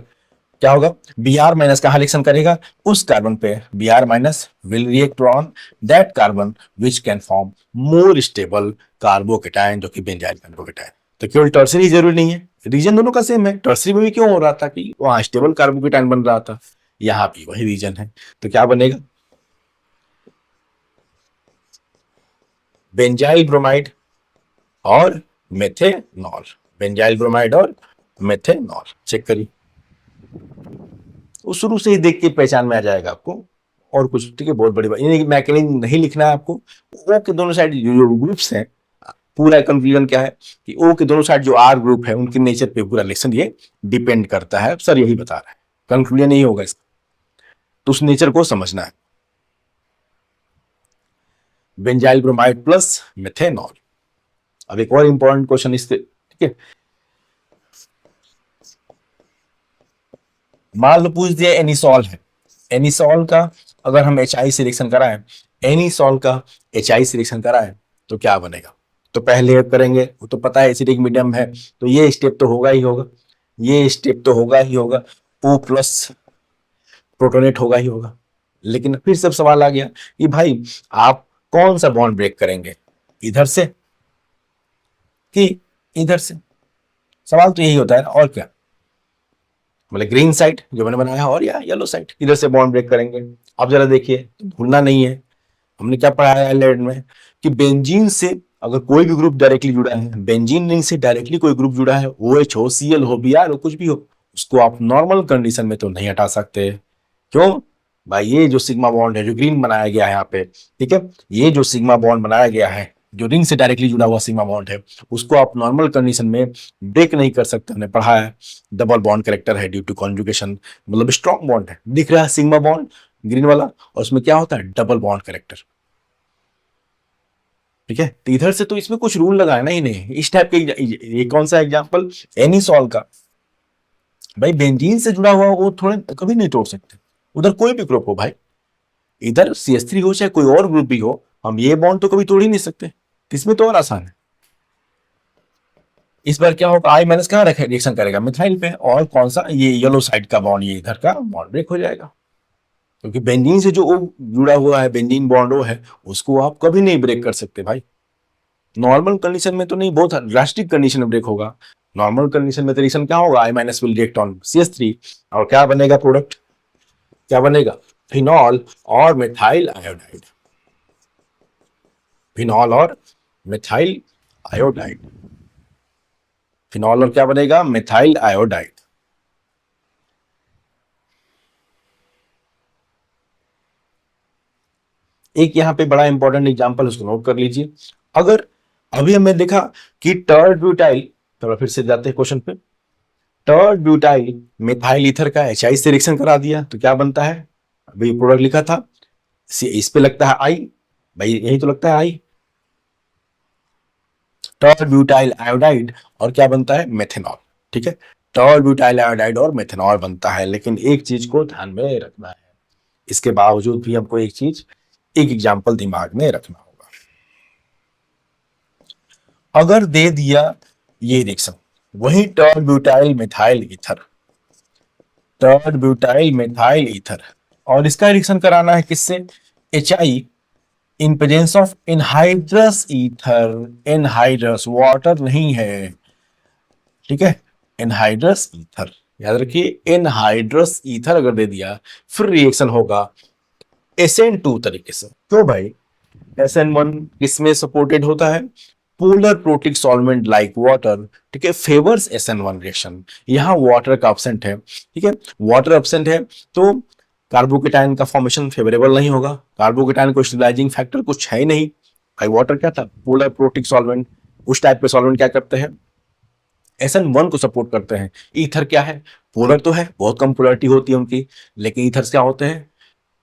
क्या होगा? Br- कहां रिएक्शन करेगा? उस कार्बन पे। Br- will react on that carbon which can form more stable carbocation, जो कि बेंजाइल कार्बोकेटाइन। तो केवल टर्सरी जरूरी नहीं है, रीजन दोनों का सेम है। टर्सरी में भी क्यों हो रहा था कि वहां स्टेबल कार्बोकेटाइन बन रहा था, यहां भी वही रीजन है। तो क्या बनेगा? बेंजाइल ब्रोमाइड और मेथेनॉल। बेंजाइल ब्रोमाइड और मेथेनॉल। चेक करिए, वो शुरू से ही देख के पहचान में आ जाएगा आपको। और कुछ, ठीक है, बहुत बड़ी बात ये मैकेनिज्म नहीं लिखना है आपको। ओ के दोनों साइड जो ग्रुप्स हैं, पूरा कंक्लूजन क्या है कि ओ के दोनों साइड जो R ग्रुप है, उनके नेचर पे पूरा रिलेशन ये डिपेंड करता है। सर यही बता रहा है, कंक्लूजन यही होगा इसका। तो उस नेचर को समझना है। Benzyl bromide plus methanol. अब एक और इंपॉर्टेंट क्वेश्चन इससे, ठीक है, मान लो पूछ दिया एनिसॉल है। एनिसॉल का अगर हम HI से रिएक्शन कराएं, एनिसॉल का HI से रिएक्शन कराएं, तो क्या बनेगा? तो पहले करेंगे, वो तो पता है एसिडिक मीडियम है, तो ये स्टेप तो होगा ही होगा, ये स्टेप तो होगा ही होगा। O प्लस प्रोटोनेट होगा ही होगा। लेकिन फिर सब सवाल आ गया कि भाई आप कौन सा बॉन्ड ब्रेक करेंगे, इधर से कि इधर से? सवाल तो यही होता है ना, और क्या। मतलब ग्रीन साइड जो मैंने बनाया, और या येलो साइड, इधर से बॉन्ड ब्रेक करेंगे। अब जरा देखिए, भूलना नहीं है, हमने क्या पढ़ा है एल्डेहाइड में कि बेंजीन से अगर कोई भी ग्रुप डायरेक्टली जुड़ा है, बेंजीन रिंग से डायरेक्टली कोई ग्रुप जुड़ा है, OH हो, Cl हो, Br हो, कुछ भी हो, उसको आप नॉर्मल कंडीशन में तो नहीं हटा सकते। क्यों? भाई ये जो सिग्मा बॉन्ड है, जो ग्रीन बनाया गया है यहाँ पे, ठीक है, ये जो सिग्मा बॉन्ड बनाया गया है, जो रिंग से डायरेक्टली जुड़ा हुआ सिग्मा बॉन्ड है, उसको आप नॉर्मल कंडीशन में ब्रेक नहीं कर सकते। हमने पढ़ा है, डबल बॉन्ड करेक्टर है ड्यू टू कॉन्जुगेशन, मतलब स्ट्रॉन्ग बॉन्ड है। दिख रहा है सिग्मा बॉन्ड ग्रीन वाला, और उसमें क्या होता है? Double bond character. ठीक है, तो इधर से तो इसमें कुछ रूल लगाना ही नहीं। इस टाइप के ये कौन सा एग्जांपल, एनिसॉल का, भाई बेंजीन से जुड़ा हुआ वो थोड़े कभी नहीं तोड़ सकते, उधर कोई भी ग्रुप हो भाई, इधर CH3 हो चाहे कोई और ग्रुप भी हो, हम ये बॉन्ड तो कभी तोड़ ही नहीं सकते। इसमें तो और आसान है। इस बार क्या होगा, आई माइनस कहाँ रिएक्शन करेगा, मिथाइल पे, और कौन सा, ये येलो साइड का बॉन्ड, ये इधर का बॉन्ड ब्रेक हो जाएगा, क्योंकि बेंजीन से जो जुड़ा हुआ है, बेंजीन बॉन्ड वो है, उसको आप कभी नहीं ब्रेक कर सकते भाई। नॉर्मल कंडीशन में तो नहीं, बहुत ड्रास्टिक कंडीशन में ब्रेक होगा। नॉर्मल कंडीशन में तो रिएक्शन क्या होगा, I minus will react on CH3, और क्या बनेगा प्रोडक्ट, क्या बनेगा, फिनॉल और मिथाइल आयोडाइड, फिनॉल और मिथाइल आयोडाइड, फिनॉल और क्या बनेगा, मिथाइल आयोडाइड। एक यहाँ पे बड़ा इंपॉर्टेंट एग्जांपल, उसको नोट कर लीजिए। अगर अभी हमने देखा कि टर्ड ब्यूटाइल, थोड़ा फिर से जाते हैं क्वेश्चन पे, टर्ड ब्यूटाइल मिथाइल ईथर का HI से रिएक्शन करा दिया तो क्या बनता है, अभी प्रोडक्ट लिखा था, इस पे लगता है आई, भाई यही तो लगता है आई, टर्ड ब्यूटाइल आयोडाइड, और क्या बनता है, मेथेनॉल। ठीक है, टर्ड ब्यूटाइल आयोडाइड और मेथेनॉल बनता है। लेकिन एक चीज को ध्यान में रखना है, इसके बावजूद भी हमको एक चीज, एक एग्जाम्पल दिमाग में रखना होगा। अगर दे दिया ये रिएक्शन, वही टर्ड butyl methyl ether, टर्ड butyl methyl ether, और इसका रिएक्शन कराना है किससे, HI in presence of anhydrous ether, anhydrous water नहीं है, ठीक है, एनहाइड्रस ईथर, याद रखिए, एनहाइड्रस ईथर अगर दे दिया, फिर रिएक्शन होगा SN2 तरीके से। क्यों भाई, SN1 किसमें सपोर्टेड होता है, polar protic solvent like water, ठीक है, फेवर्स SN1 रिएक्शन, यहां वाटर का एब्सेंट है, ठीक है, वाटर एब्सेंट है तो कार्बोकेटाइन का फॉर्मेशन फेवरेबल नहीं होगा, कार्बोकेटाइन को स्टेबलाइजिंग फैक्टर कुछ है ही नहीं, भाई वाटर क्या था, पोलर प्रोटिक सॉल्वेंट, उस टाइप के सॉल्वेंट क्या करते हैं, SN1 को सपोर्ट करते हैं। ईथर क्या है, पोलर तो है, बहुत कम पोलरिटी होती है उनकी, लेकिन ईथर क्या होते हैं,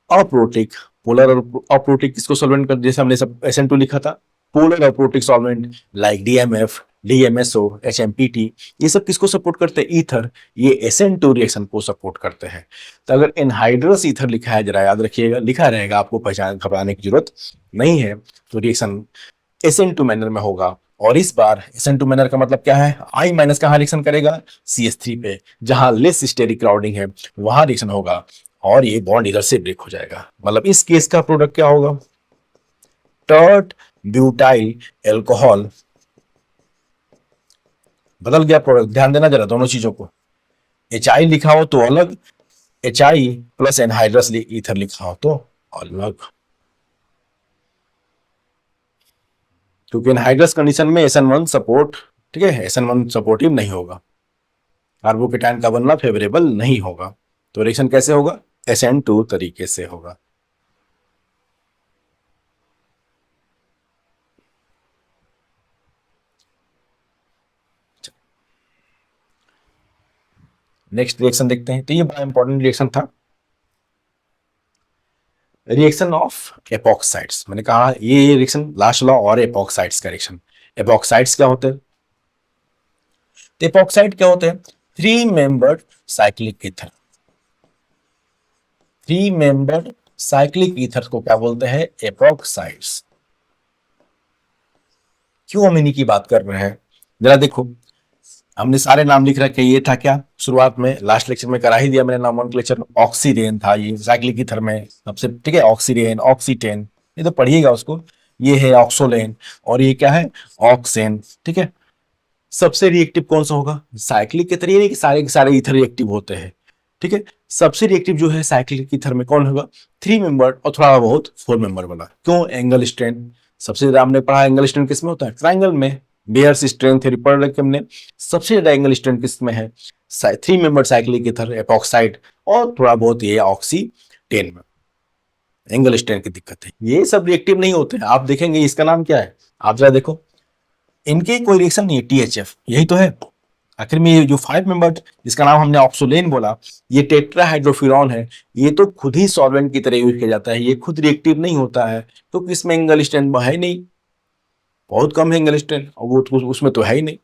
अप्रोटिक, पोलर और अप्रोटिक किसको सॉल्वेंट कर, जैसे हमने सब SN2 लिखा था, polar aprotic solvent like DMF, DMSO, HMPT, ये सब किसको सपोर्ट करते हैं, ईथर, ये SN2 रिएक्शन को सपोर्ट करते हैं। तो अगर एनहाइड्रस ईथर लिखा है, जरा याद रखिएगा, लिखा रहेगा, आपको पहचान घबराने की जरूरत नहीं है, तो रिएक्शन SN2 मैनर में होगा। और इस बार SN2 मैनर का मतलब क्या है, आई माइनस कहां रिएक्शन करेगा, CH3 पे, जहां लेस स्टेरिक क्राउडिंग है वहां रिएक्शन होगा, और ये बॉन्ड इधर से ब्रेक हो जाएगा। मतलब इस केस का प्रोडक्ट क्या होगा, टर्ट ब्यूटाइल एल्कोहल, बदल गया प्रोडक्ट, ध्यान देना जरा दोनों चीजों को, HI लिखा हो तो अलग, HI प्लस एनहाइड्रस ईथर लिखा हो तो अलग, क्योंकि एनहाइड्रस कंडीशन में SN1 सपोर्ट, ठीक है, SN1 सपोर्टिव नहीं होगा, कार्बोकेटाइन का बनना फेवरेबल नहीं होगा, तो रिएक्शन कैसे होगा, SN2 तरीके से होगा। नेक्स्ट रिएक्शन देखते हैं, तो ये बड़ा इंपॉर्टेंट रिएक्शन था, रिएक्शन ऑफ एपॉक्साइड्स। मैंने कहा ये रिएक्शन लास्ट लॉ और एपॉक्साइड्स का रिएक्शन। एपॉक्साइड्स क्या होते हैं, तो एपॉक्साइड क्या होते हैं, three membered cyclic ether, three membered cyclic ether को क्या बोलते हैं, एपॉक्साइड्स। क्यों हम इन्हीं की बात कर रहे हैं, जरा देखो, हमने सारे नाम लिख रखे, ये था क्या, शुरुआत में लास्ट लेक्चर में करा ही दिया मैंने नॉमेनक्लेचर, ऑक्सीडेन था ये साइक्लिक ईथर में सबसे, ठीक है, ऑक्सीडेन, ऑक्सीटेन, ये तो पढ़िएगा उसको, ये है ऑक्सोलेन, और ये क्या है, ऑक्सेन, ठीक है। सबसे रिएक्टिव कौन सा होगा, साइक्लिक के तरीके नहीं कि सारे के सारे ईथर रिएक्टिव होते हैं, ठीक है, सबसे रिएक्टिव जो है साइक्लिक ईथर में कौन होगा, थ्री मेंबर और थोड़ा बहुत फोर मेंबर वाला। क्यों, एंगल स्ट्रेंथ, सबसे ज्यादा हमने पढ़ा एंगल स्ट्रेंथ किसमें होता है, ट्राइंगल में, बेयर्स स्ट्रेंथ थ्योरी पढ़ रखे हमने, सबसे ज्यादा एंगल स्ट्रेंथ किसमें है, three member cyclic ether, epoxide, और थोड़ा बहुत ये ऑक्सीटेन में एंगल स्ट्रेंथ की दिक्कत है, ये सब रिएक्टिव नहीं होते हैं। आप देखेंगे इसका नाम क्या है, आप जरा देखो, इनके कोई रिएक्शन नहीं है, THF यही तो है। आखिर में ये जो फाइव मेंबर जिसका नाम हमने ऑक्सोलेन बोला, ये टेट्राहाइड्रोफ्यूरॉन है, ये तो खुद ही सॉल्वेंट की तरह यूज किया जाता है, ये खुद रिएक्टिव नहीं होता है, तो किसमें एंगल स्ट्रेंथ है नहीं, बहुत कम है एंगल स्ट्रेन, और वो तो उसमें तो है ही नहीं।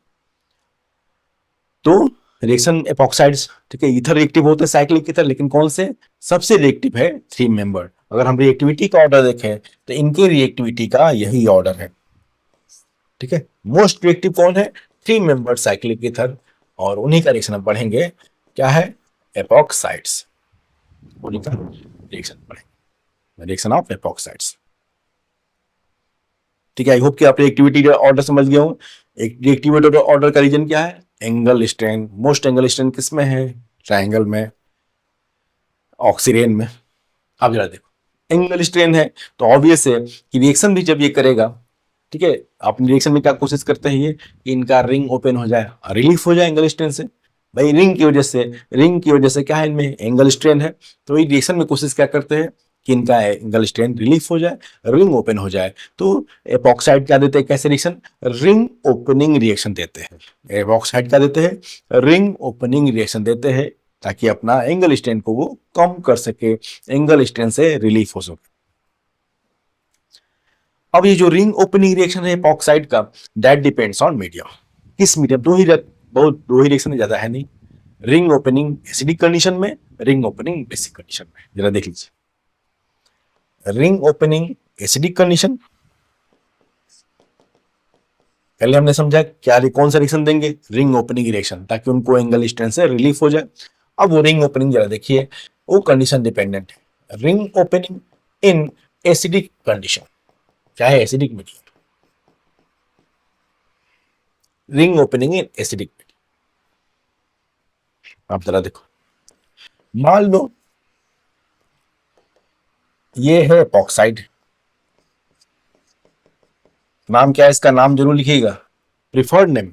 तो रिएक्शन एपॉक्साइड्स, ठीक है, ईथर रिएक्टिव होते हैं साइक्लिक ईथर, लेकिन कौन से? सबसे रिएक्टिव है 3 मेंबर। अगर हम रिएक्टिविटी का ऑर्डर देखें तो इनके रिएक्टिविटी का यही ऑर्डर है, ठीक है। मोस्ट रिएक्टिव कौन है? 3 मेंबर साइक्लिक ईथर, और उन्हीं का रिएक्शन हम पढ़ेंगे, क्या है? एपॉक्साइड्स, उन्हीं का रिएक्शन पढ़ेंगे, रिएक्शन ऑफ एपॉक्साइड्स, ठीक है। आई होप कि आप रिएक्टिविटी का ऑर्डर समझ गए हो। एक रिएक्टिविटी ऑर्डर का रीजन क्या है? Angle strain. Most angle strain किसमें है? ट्रायंगल में, ऑक्सीरेन में। अब जरा देखो, एंगल स्ट्रेन है तो ऑब्वियस है कि रिएक्शन भी जब ये करेगा, ठीक है, अपने रिएक्शन में क्या कोशिश करते हैं ये, कि इनका रिंग ओपन हो जाए, रिलीफ हो जाए एंगल स्ट्रेन से। भाई रिंग की वजह से क्या है, इनमें एंगल स्ट्रेन है, तो ये रिएक्शन में कोशिश क्या करते हैं कि इनका एंगल स्ट्रेन रिलीफ हो जाए, रिंग ओपन हो जाए। तो एपॉक्साइड क्या देते हैं? कैसे रिएक्शन? रिंग ओपनिंग रिएक्शन देते हैं। एपॉक्साइड क्या देते हैं? रिंग ओपनिंग रिएक्शन देते हैं, ताकि अपना एंगल स्ट्रेन को वो कम कर सके, एंगल स्ट्रेन से रिलीफ हो सके। अब ये जो रिंग ओपनिंग रिएक्शन है एपॉक्साइड का, दैट डिपेंड्स ऑन मीडियम। किस मीडियम? दो ही रिएक्शन, ज्यादा है नहीं। रिंग ओपनिंग एसिडिक कंडीशन में, रिंग ओपनिंग बेसिक कंडीशन में। जरा देख लीजिए, रिंग ओपनिंग एसिडिक कंडीशन, पहले हमने समझा क्या, कौन सा रिएक्शन देंगे? रिंग ओपनिंग रिएक्शन, ताकि उनको एंगल स्ट्रेन से रिलीफ हो जाए। अब वो रिंग ओपनिंग जरा देखिए, वो कंडीशन डिपेंडेंट है। Ring opening in acidic condition, क्या है? Acidic medium. Ring opening in acidic medium. आप जरा देखो, मान लो ये है एपॉक्साइड, नाम क्या है इसका? नाम जरूर लिखिएगा, प्रिफर्ड नेम।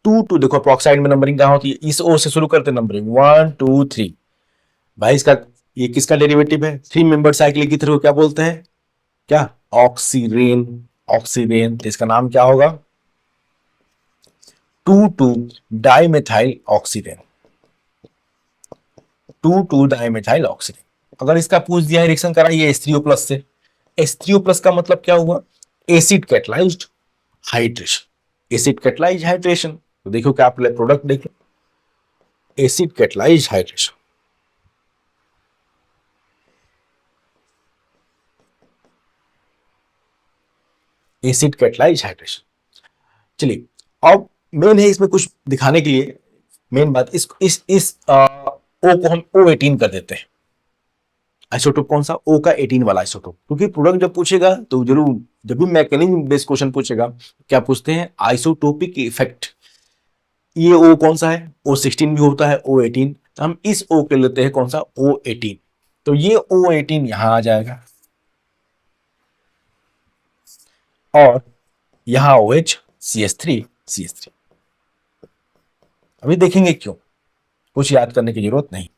2 देखो एपॉक्साइड में नंबरिंग कहां होती है? इस ओ से शुरू करते नंबरिंग, 1 2 3। भाई इसका, ये किसका डेरिवेटिव है? 3 मेंबर साइक्लिक ईथर को क्या बोलते हैं? क्या? ऑक्सीरेन। ऑक्सीरेन, तो इसका नाम क्या होगा? 2 डाइमेथाइल ऑक्सीरेन। 2 dimethyl oxirane. अगर इसका पूछ दिया है रिएक्शन कराइए H3O प्लस से, H3O प्लस का मतलब क्या हुआ? Acid catalysed hydration. Acid catalysed hydration, तो देखो क्या, आप प्रोडक्ट देखो, acid catalysed hydration. Acid catalysed hydration. चलिए, अब मेन है इसमें कुछ दिखाने के लिए, मेन बात, इस ओ को हम O18 कर देते हैं। आइसोटोप कौन सा? ओ का 18 वाला आइसोटोप, क्योंकि प्रोडक्ट जब पूछेगा तो जरूर, जब भी मैकेनिज्म बेस्ड क्वेश्चन पूछेगा, क्या पूछते हैं? Isotopic effect. ये ओ कौन सा है? O16 भी होता है, O18, तो हम इस ओ के लेते हैं कौन सा? O18। तो ये O18 यहां आ जाएगा, और यहां OH CH3। अभी देखेंगे क्यों, कुछ याद करने की जरूरत नहीं,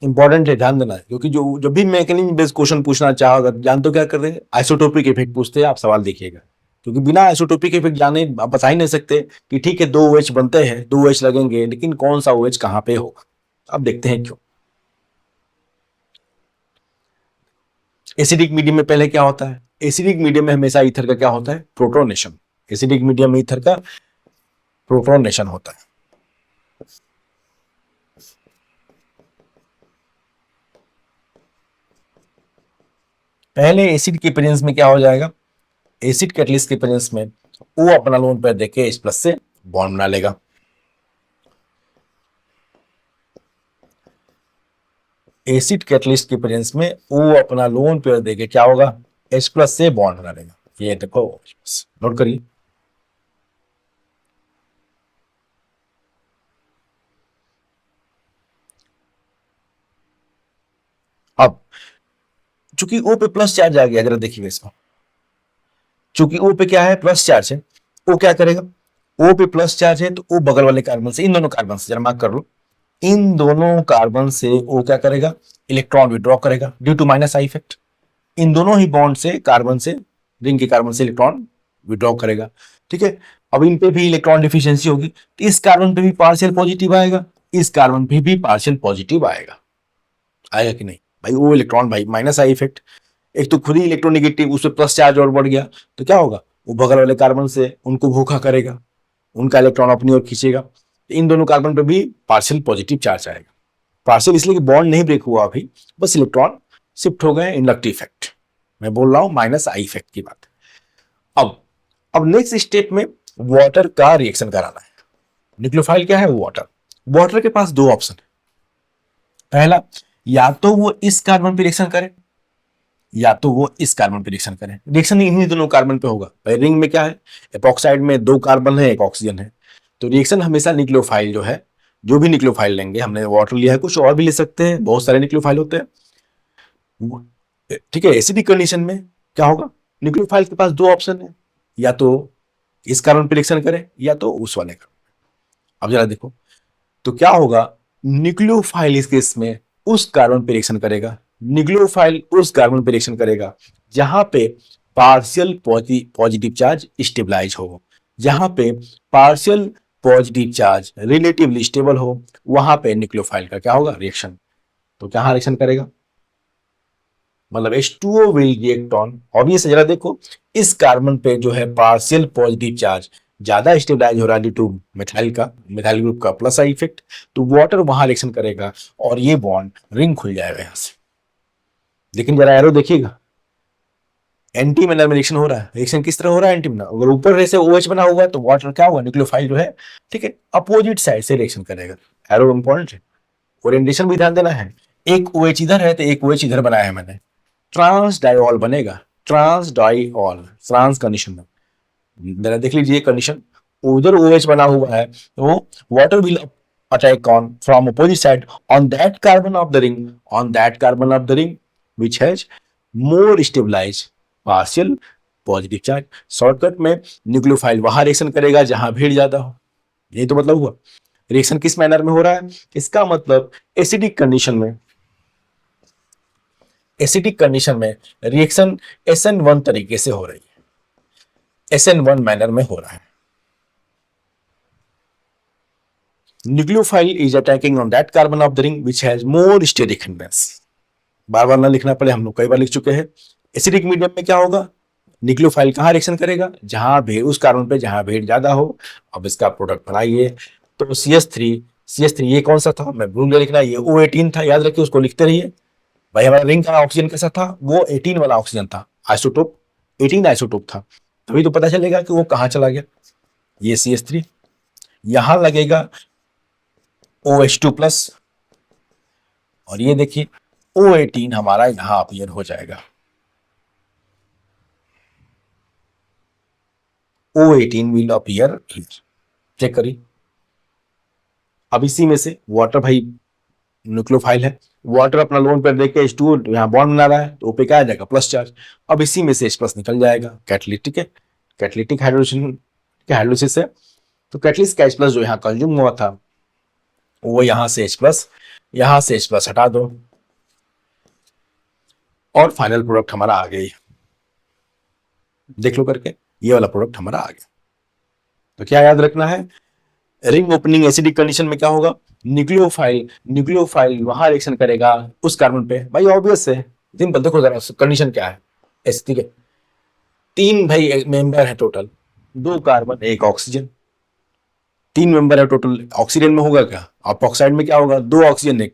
इंपॉर्टेंट है, ध्यान देना है, क्योंकि जो जब भी मैकेनिज्म बेस्ड क्वेश्चन पूछना चाहोगे, जान तो क्या कर रहे हैं? आइसोटोपिक इफेक्ट पूछते हैं, आप सवाल देखिएगा, क्योंकि बिना आइसोटोपिक इफेक्ट जाने आप बता ही नहीं सकते कि ठीक है 2 OH बनते हैं, 2 OH लगेंगे, लेकिन कौन सा OH कहां पे होगा। अब देखते हैं क्यों। एसिडिक मीडियम में पहले क्या होता है? एसिडिक मीडियम में हमेशा ईथर का क्या होता है? प्रोटोनेशन। एसिडिक मीडियम में ईथर का प्रोटोनेशन होता है। पहले एसिड के प्रेजेंस में क्या हो जाएगा? एसिड कैटलिस्ट के प्रेजेंस में ओ अपना लोन पेयर देके H+ से बॉन्ड बना लेगा। एसिड कैटलिस्ट के प्रेजेंस में ओ अपना लोन पेयर देके क्या होगा? H+ से बॉन्ड बना लेगा। ये देखो, नोट करिए। अब चूंकि ओ पे प्लस चार्ज आ गया, जरा देखिए इसको, चूंकि ओ पे क्या है? प्लस चार्ज है, ओ क्या करेगा? ओ पे प्लस चार्ज है, तो ओ बगल वाले कार्बन से, इन दोनों कार्बन से, जरा मार्क कर लो, इन दोनों कार्बन से ओ क्या करेगा? इलेक्ट्रॉन विड्रॉ करेगा, due to minus I effect. इन दोनों ही बॉन्ड से, कार्बन से, रिंग के कार्बन से इलेक्ट्रॉन विड्रॉ करेगा, ठीक है। अब इन पे भी इलेक्ट्रॉन डिफिशियंसी होगी, तो इस कार्बन पे भी पार्शियल पॉजिटिव आएगा, इस कार्बन पे भी पार्शियल पॉजिटिव आएगा। आएगा कि नहीं? भाई वो इलेक्ट्रॉन, भाई माइनस आई इफेक्ट, एक तो खुद ही इलेक्ट्रोनेगेटिव, उसमें प्लस चार्ज और बढ़ गया तो क्या होगा, वो बगल वाले कार्बन से उनको भूखा करेगा, उनका इलेक्ट्रॉन अपनी ओर खींचेगा, तो इन दोनों कार्बन पे भी पार्शियल पॉजिटिव चार्ज आएगा। पार्शियल इसलिए कि बॉन्ड नहीं ब्रेक हुआ अभी, बस इलेक्ट्रॉन शिफ्ट हो गए, इंडक्टिव इफेक्ट। मैं बोल रहा हूं माइनस आई इफेक्ट की बात। अब नेक्स्ट स्टेप में वाटर का रिएक्शन कराना है। न्यूक्लियोफाइल क्या है, वाटर। वाटर के पास दो ऑप्शन है। पहला, या तो वो इस कार्बन पे रिएक्शन करे या तो वो इस कार्बन पे रिएक्शन करे। रिएक्शन इन्हीं दोनों कार्बन पे होगा। रिंग में क्या है, एपॉक्साइड में दो कार्बन है, एक ऑक्सीजन है, तो रिएक्शन हमेशा न्यूक्लियोफाइल जो है, जो भी न्यूक्लियोफाइल लेंगे, हमने वाटर लिया है, कुछ और भी ले सकते हैं, बहुत सारे न्यूक्लियोफाइल होते हैं, ठीक है। एसिडिक कंडीशन में क्या होगा, न्यूक्लियोफाइल के पास दो ऑप्शन है, या तो इस कार्बन पे रिएक्शन करे या तो उस वाले का। अब जरा देखो तो क्या होगा, न्यूक्लियोफाइल इस केस में उस कार्बन पे रिएक्शन करेगा, न्यूक्लियोफाइल उस कार्बन पे रिएक्शन करेगा जहां पे पार्शियल पॉजिटिव चार्ज स्टेबलाइज हो, जहां पे partial positive charge relatively stable हो, वहां पे न्यूक्लियोफाइल का क्या होगा, रिएक्शन। तो क्या रिएक्शन करेगा, मतलब H2O will react on. Obvious जरा देखो, इस कार्बन पे जो है पार्शियल पॉजिटिव चार्ज ज्यादा स्टेबलाइज हो रहा है ड्यू टू मिथाइल का, मिथाइल ग्रुप का प्लस आई इफेक्ट, तो वाटर वहां रिएक्शन करेगा और ये बॉन्ड रिंग खुल जाएगा यहां से। लेकिन जरा एरो देखिएगा, एंटी मैनर में रिएक्शन हो रहा है। रिएक्शन किस तरह हो रहा है, एंटी मैनर। अगर ऊपर से OH बना हुआ है तो वाटर क्या हुआ, न्यूक्लियोफाइल जो है, ठीक है, अपोजिट साइड से रिएक्शन करेगा। एरो इंपॉर्टेंट है, ओरिएंटेशन भी ध्यान देना है। एक OH इधर है तो एक OH इधर बनाया है मैंने, ट्रांस डाइऑल बनेगा, ट्रांस डाइऑल, ट्रांस कंडीशन में जरा देख लीजिए कंडीशन, उधर OH बना हुआ है तो water will attack on from opposite side on that carbon of the ring, on that carbon of the ring which has more stabilize partial positive charge. Shortcut में न्यूक्लियोफाइल वहां रिएक्शन करेगा जहां भीड़ ज्यादा हो। यही तो मतलब हुआ। रिएक्शन किस मैनर में हो रहा है, इसका मतलब एसिडिक कंडीशन में, एसिडिक कंडीशन में रिएक्शन SN1 तरीके से हो रही है, SN1 मैनर में हो रहा है। Nucleophile is attacking on that carbon of the ring which has more steric hindrance. बार बार ना लिखना पड़े, हम लोग कई बार लिख चुके हैं। एसिडिक मीडियम में क्या होगा, न्यूक्लियोफाइल कहां रिएक्शन करेगा, जहां भीड़, उस कार्बन पे जहां भीड़ ज्यादा हो। अब इसका प्रोडक्ट बनाइए तो CH3 ये कौन सा था, मैं भूल गया लिखना, ये O18 था, याद रखिए, उसको लिखते रहिए। भाई हमारा रिंग का ऑक्सीजन कैसा था, वो 18 वाला ऑक्सीजन था, आइसोटोप 18 आइसोटोप था, तभी तो पता चलेगा कि वो कहां चला गया। ये CH3 यहां लगेगा OH2 प्लस, और ये देखिए O18 हमारा यहां अपीयर हो जाएगा, O18 will appear here. Check करिए, अब इसी में से वाटर, भाई न्यूक्लियोफाइल है, वाटर अपना लोन पर देख के H2O यहाँ बॉन्ड बना रहा है तो पे क्या आ जाएगा, प्लस चार्ज। अब इसी में से H प्लस निकल जाएगा, कैटलिटिक है, कैटलिटिक हाइड्रोलिसिस है, तो कैटलिस्ट का H प्लस जो यहाँ कंज्यूम हुआ था वो यहाँ से H प्लस हटा दो और फाइनल प्रोडक्ट हमारा आ गया। देख लो करके, ये वाला प्रोडक्ट हमारा आ गया। तो क्या याद रखना है, रिंग ओपनिंग एसिडिक कंडीशन में क्या होगा, न्यूक्लियोफाइल वहां रिएक्शन करेगा उस कार्बन पे। भाई ऑब्वियस है, सिंपल। देखो जरा कंडीशन क्या है, ठीक है, तीन भाई मेंबर है टोटल, दो कार्बन एक ऑक्सीजन, तीन मेंबर है टोटल। ऑक्सीजन में होगा क्या, अपोक्साइड में क्या होगा, दो ऑक्सीजन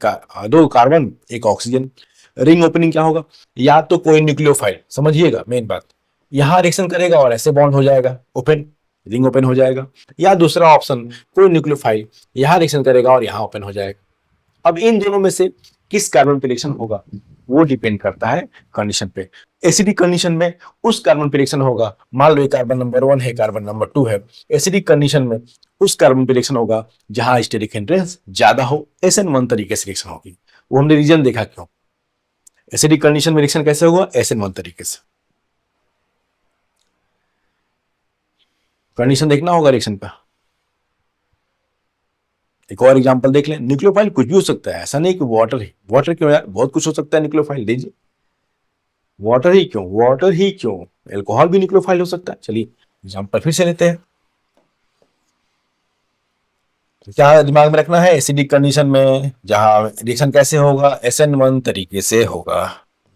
दो कार्बन एक ऑक्सीजन। रिंग ओपनिंग क्या होगा, या तो कोई न्यूक्लियोफाइल, समझिएगा मेन बात, यहां रिएक्शन करेगा और ऐसे बॉन्ड हो जाएगा, ओपन, रिंग ओपन हो जाएगा, या दूसरा ऑप्शन कोई न्यूक्लियोफाइल यहां रिएक्शन करेगा और यहां ओपन हो जाएगा। अब इन दोनों में से किस कार्बन पे रिएक्शन होगा वो डिपेंड करता है कंडीशन पे। एसिडिक कंडीशन में उस कार्बन पे रिएक्शन होगा, मान लो ये कार्बन नंबर 1 है, कार्बन नंबर 2 है, एसिडिक कंडीशन में उस कार्बन पे रिएक्शन होगा जहां स्टेरिक हिंड्रेंस ज्यादा हो, SN1 तरीके से रिएक्शन होगी। वो हमने रीजन देखा क्यों, एसिडिक कंडीशन में रिएक्शन कैसे होगा, SN1 तरीके से। कंडीशन देखना होगा रिएक्शन का। एक और एग्जांपल देख लें, न्यूक्लियोफाइल कुछ भी हो सकता है, ऐसा नहीं कि वाटर ही, वाटर क्यों यार, बहुत कुछ हो सकता है न्यूक्लियोफाइल, दीजिए। वाटर ही क्यों, एल्कोहल भी न्यूक्लियोफाइल हो सकता है। चलिए एग्जांपल फिर से लेते हैं। तो क्या दिमाग में रखना है, एसिडिक कंडीशन में जहां रिएक्शन कैसे होगा, SN1 तरीके से होगा।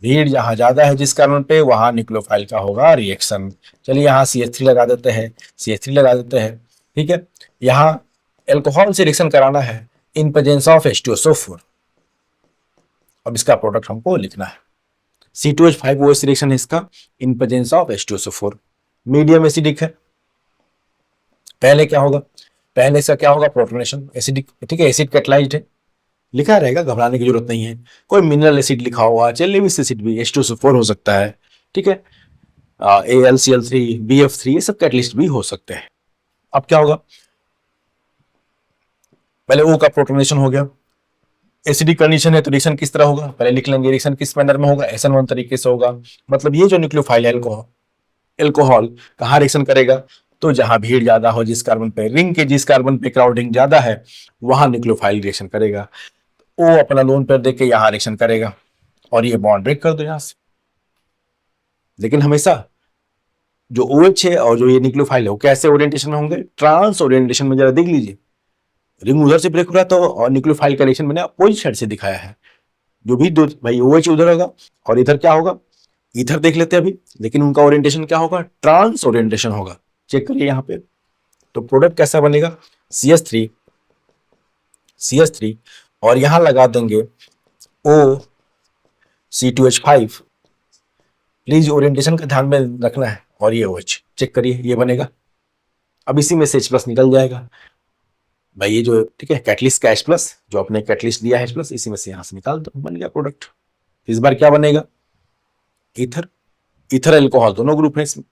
भीड़ जहां ज्यादा है जिस कार्बन पे, वहां न्यूक्लियोफाइल का होगा रिएक्शन। चलिए यहाँ CH3 लगा देते हैं, CH3 लगा देते हैं, ठीक है। यहाँ एल्कोहल से रिएक्शन कराना है इन प्रेजेंस ऑफ H2SO4। अब इसका प्रोडक्ट हमको लिखना है, C2H5OH रिएक्शन है इसका इन presence of H2SO4। Medium acidic है। पहले क्या होगा, पहले इसका क्या होगा, प्रोटोनेशन एसिडिक, ठीक है, एसिड कैटलाइज्ड है, लिखा रहेगा, घबराने की जरूरत नहीं है। कोई मिनरल एसिड लिखा हुआ, चलिए लेविस एसिड भी H2SO4 हो सकता है, ठीक है। AlCl3, BF3 ये सब कैटलिस्ट भी हो सकते हैं। अब क्या होगा, पहले O का प्रोटोनेशन हो गया, एसिडिक कंडीशन है तो रिएक्शन किस तरह होगा, पहले लिख लेंगे, रिएक्शन किस मैनर में होगा, SN1 तरीके से होगा। मतलब ये जो न्यूक्लियोफाइल है एल्कोहल, एल्कोहल कहाँ रिएक्शन करेगा, तो जहां भीड़ ज्यादा हो, जिस कार्बन पे रिंग के जिस कार्बन पे क्राउडिंग ज्यादा है वहां न्यूक्लियोफाइल रिएक्शन करेगा। ओ अपना लोन पेयर देके यहां रिएक्शन करेगा और ये बॉन्ड ब्रेक कर दो यहां से। लेकिन हमेशा जो OH है और जो ये न्यूक्लियोफाइल है वो कैसे ओरिएंटेशन में होंगे, ट्रांस ओरिएंटेशन में। जरा देख लीजिए, रिंग उधर से ब्रेक हो रहा था और न्यूक्लियोफाइल का रिएक्शन मैंने अपोजिट साइड से दिखाया है। जो भी दो भाई OH उधर होगा और इधर क्या होगा, इधर देख लेते हैं अभी, लेकिन उनका ओरिएंटेशन क्या होगा, ट्रांस ओरिएंटेशन होगा। चेक करिए यहाँ पे, तो प्रोडक्ट कैसा बनेगा, CH3, CH3 और यहां लगा देंगे O C2H5। प्लीज ओरिएंटेशन का ध्यान में रखना है, और ये OH चेक करिए, ये बनेगा। अब इसी में से H+ निकल जाएगा भाई, ये जो ठीक है कैटलिस्ट का H+, जो अपने कैटलिस्ट दिया है H+, इसी में से यहां से निकाल दो, बन गया प्रोडक्ट। इस बार क्या बनेगा, ईथर, ईथर एल्कोहल दोनों ग्रुप है इसमें।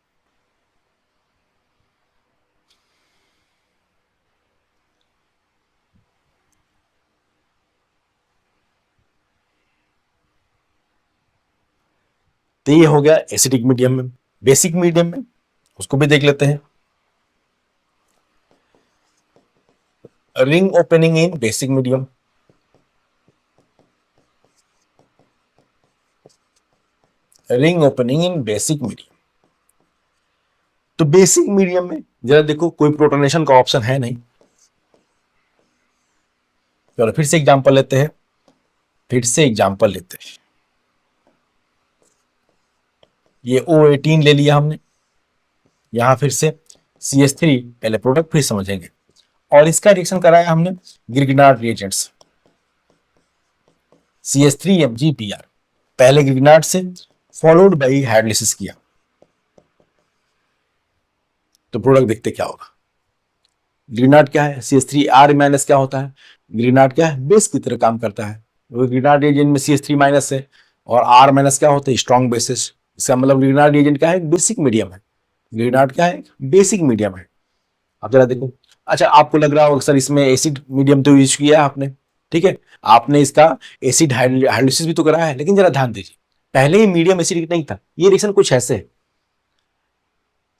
तो ये हो गया एसिडिक मीडियम में। बेसिक मीडियम में उसको भी देख लेते हैं, ring opening in basic medium. Ring opening in basic medium, तो बेसिक मीडियम में जरा देखो कोई प्रोटोनेशन का ऑप्शन है नहीं। चलो फिर से एग्जांपल लेते हैं, फिर से एग्जांपल लेते हैं। ये O18 ले लिया हमने, यहां फिर से CH3, पहले प्रोडक्ट फिर समझेंगे, और इसका रिएक्शन कराया हमने ग्रिग्नार्ड रिएजेंट्स CH3MgBr। पहले ग्रिग्नार्ड से फॉलोड बाई हाइड्रोलिसिस किया, तो प्रोडक्ट देखते क्या होगा। ग्रिग्नार्ड क्या है, CH3R- क्या होता है, ग्रिग्नार्ड क्या है, बेस की तरह काम करता है। ग्रिग्नार्ड रिएजेंट में CH3- है और R- क्या होता है, स्ट्रॉन्ग बेसिस। इसका मतलब ग्रिग्नार्ड रिएजेंट क्या है, बेसिक मीडियम है। ग्रिग्नार्ड क्या है, बेसिक मीडियम है। अब जरा देखो, अच्छा आपको लग रहा होगा सर इसमें एसिड मीडियम तो यूज किया है आपने, ठीक है, आपने इसका एसिड हाइड्रोलिसिस भी तो करा है, लेकिन जरा ध्यान दीजिए, पहले ही मीडियम एसिडिक नहीं था, ये रिएक्शन कुछ ऐसे है।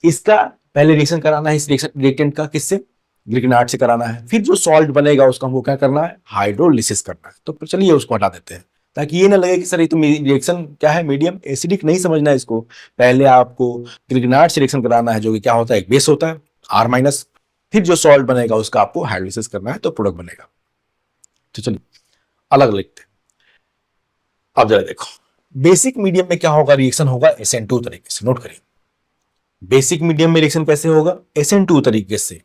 इसका पहले रिएक्शन कराना है इस रिएक्शन रिएक्टेंट का, किससे, ग्रिग्नार्ड से कराना है, फिर जो सॉल्ट बनेगा उसका हमको क्या करना है, हाइड्रोलिसिस करना है। तो चलिए उसको हटा देते हैं, ताकि ये ना लगे कि सर ये तो रिएक्शन क्या है, मीडियम एसिडिक नहीं समझना है इसको। पहले आपको ग्रिग्नार्ड से रिएक्शन कराना है, जो कि क्या होता है, एक बेस होता है R-, फिर जो सॉल्ट बनेगा उसका आपको हाइड्रोलिसिस करना है, तो प्रोडक्ट बनेगा। तो चलिए अलग लिखते हैं। अब जरा देखो, बेसिक मीडियम में क्या होगा, रिएक्शन होगा SN2 तरीके से, नोट करिए। बेसिक मीडियम में रिएक्शन कैसे होगा, SN2 तरीके से।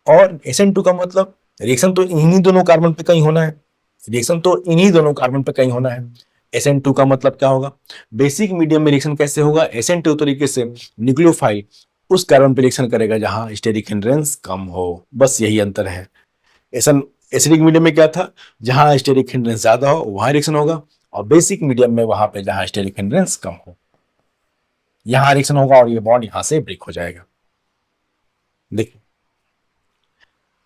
और SN2 का मतलब रिएक्शन तो इन्हीं दोनों कार्बन पे कहीं होना है, रिएक्शन तो इन्हीं दोनों कार्बन पे कहीं होना है। SN2 का मतलब क्या होगा, बेसिक मीडियम में रिएक्शन कैसे होगा, SN2 तरीके से न्यूक्लियोफाइल उस कार्बन पे रिएक्शन करेगा जहां स्टेरिक हिंड्रेंस कम हो, बस यही अंतर है। एसन एसिडिक मीडियम में क्या था, जहां स्टेरिक हिंड्रेंस ज्यादा हो वहां रिएक्शन होगा, और बेसिक मीडियम में वहां पे जहां स्टेरिक हिंड्रेंस कम हो, यहां रिएक्शन होगा और ये बॉन्ड यहां से ब्रेक हो जाएगा। देखिए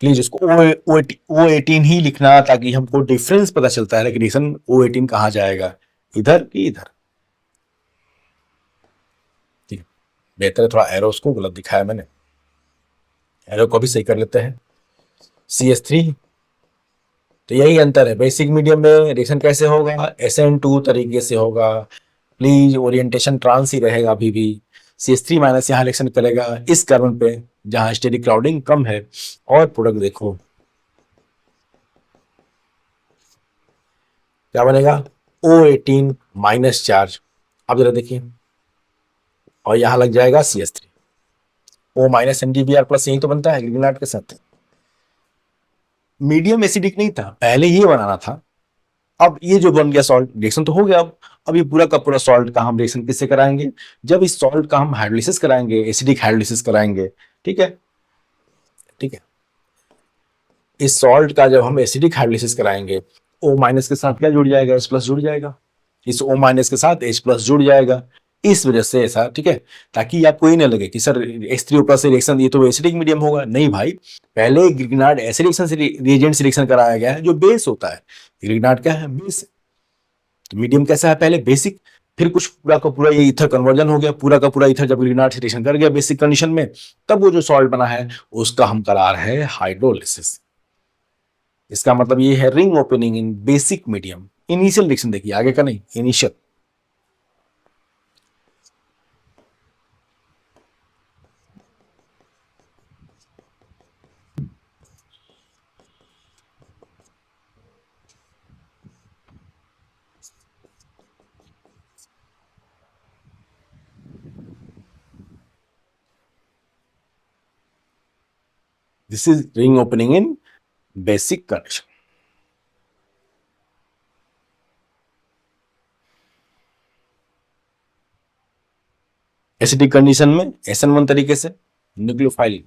प्लीज इसको O18 ही लिखना, ताकि हमको डिफरेंस पता चलता है कि रिएक्शन O18 कहां जाएगा, इधर कि इधर। ठीक है, बेहतर है थोड़ा एरोस को गलत दिखाया मैंने, एरो को भी सही कर लेते हैं। CH3, तो यही अंतर है, बेसिक मीडियम में रिएक्शन कैसे होगा, SN2 तरीके से होगा। प्लीज ओरिएंटेशन ट्रांस ही रहेगा अभी भी। CH3- यहाँ रिएक्शन करेगा इस कार्बन पे जहां स्टेरिक क्राउडिंग कम है, और प्रोडक्ट देखो क्या बनेगा, O18 माइनस चार्ज आप जरा देखिए, और यहां लग जाएगा CH3, O minus NDBr plus, यही तो बनता है ग्लिगनाट के साथ। मीडियम एसिडिक नहीं था, पहले ये बनाना था, अब ये जो बन गया सॉल्ट, रिएक्शन तो हो गया। अब ये पूरा का पूरा सॉल्ट का हम रिएक्शन किससे कराएंगे? जब इस सॉल्ट का हम हाइड्रोलिसिस कराएंगे, एसिडिक हाइड्रोलिसिस कराएंगे, ठीक है, ठीक है, इस सॉल्ट का जब हम एसिडिक हाइड्रोलिसिस कराएंगे, O माइनस के साथ क्या जुड़ जाएगा? H प्लस जुड़ जाएगा, इस O माइनस के साथ H प्लस जुड़ जाएगा, इस वजह से ऐसा, ठीक है, ताकि आपको ये ना लगे कि सर H3O प्लस से रिएक्शन, ये तो एसिडिक मीडियम होगा। नहीं भाई, पहले ग्रिग्नार्ड ऐसे रिएक्शन से रिएजेंट से रिएक्शन कराया गया है जो बेस होता है। ग्रिग्नार्ड क्या है? बेस। तो मीडियम कैसा है? पहले बेसिक, फिर कुछ पूरा का पूरा ये ईथर कन्वर्जन हो गया, पूरा का पूरा ईथर जब ग्रिग्नार्ड से रिएक्शन कर गया बेसिक कंडीशन में, तब वो जो सॉल्ट बना है उसका हम करा रहे हैं हाइड्रोलिसिस। इसका मतलब ये है ring opening in basic medium. Initial reaction देखिए, आगे का नहीं, initial. This is ring opening in basic condition. Acidic condition में SN1 तरीके से न्यूक्लियोफाइल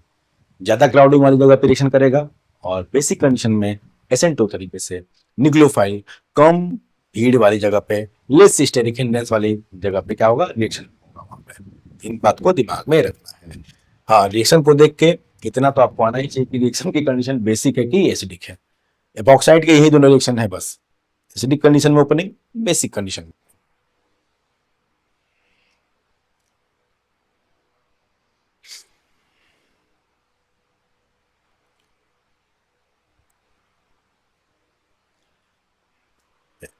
ज्यादा क्राउडिंग वाली जगह पे रिएक्शन करेगा, और बेसिक कंडीशन में SN2 तरीके से न्यूक्लियोफाइल कम भीड़ वाली जगह पे, लेस स्टेरिक हिंड्रेंस वाली जगह पे क्या होगा? रिएक्शन होगा। इन बात को दिमाग में रखना है। हाँ, रिएक्शन को देख के इतना तो आपको आना ही चाहिए कि रिएक्शन की कंडीशन बेसिक है कि एसिडिक है। एपॉक्साइड के यही दोनों रिएक्शन है बस, एसिडिक कंडीशन में ओपनिंग, बेसिक कंडीशन में।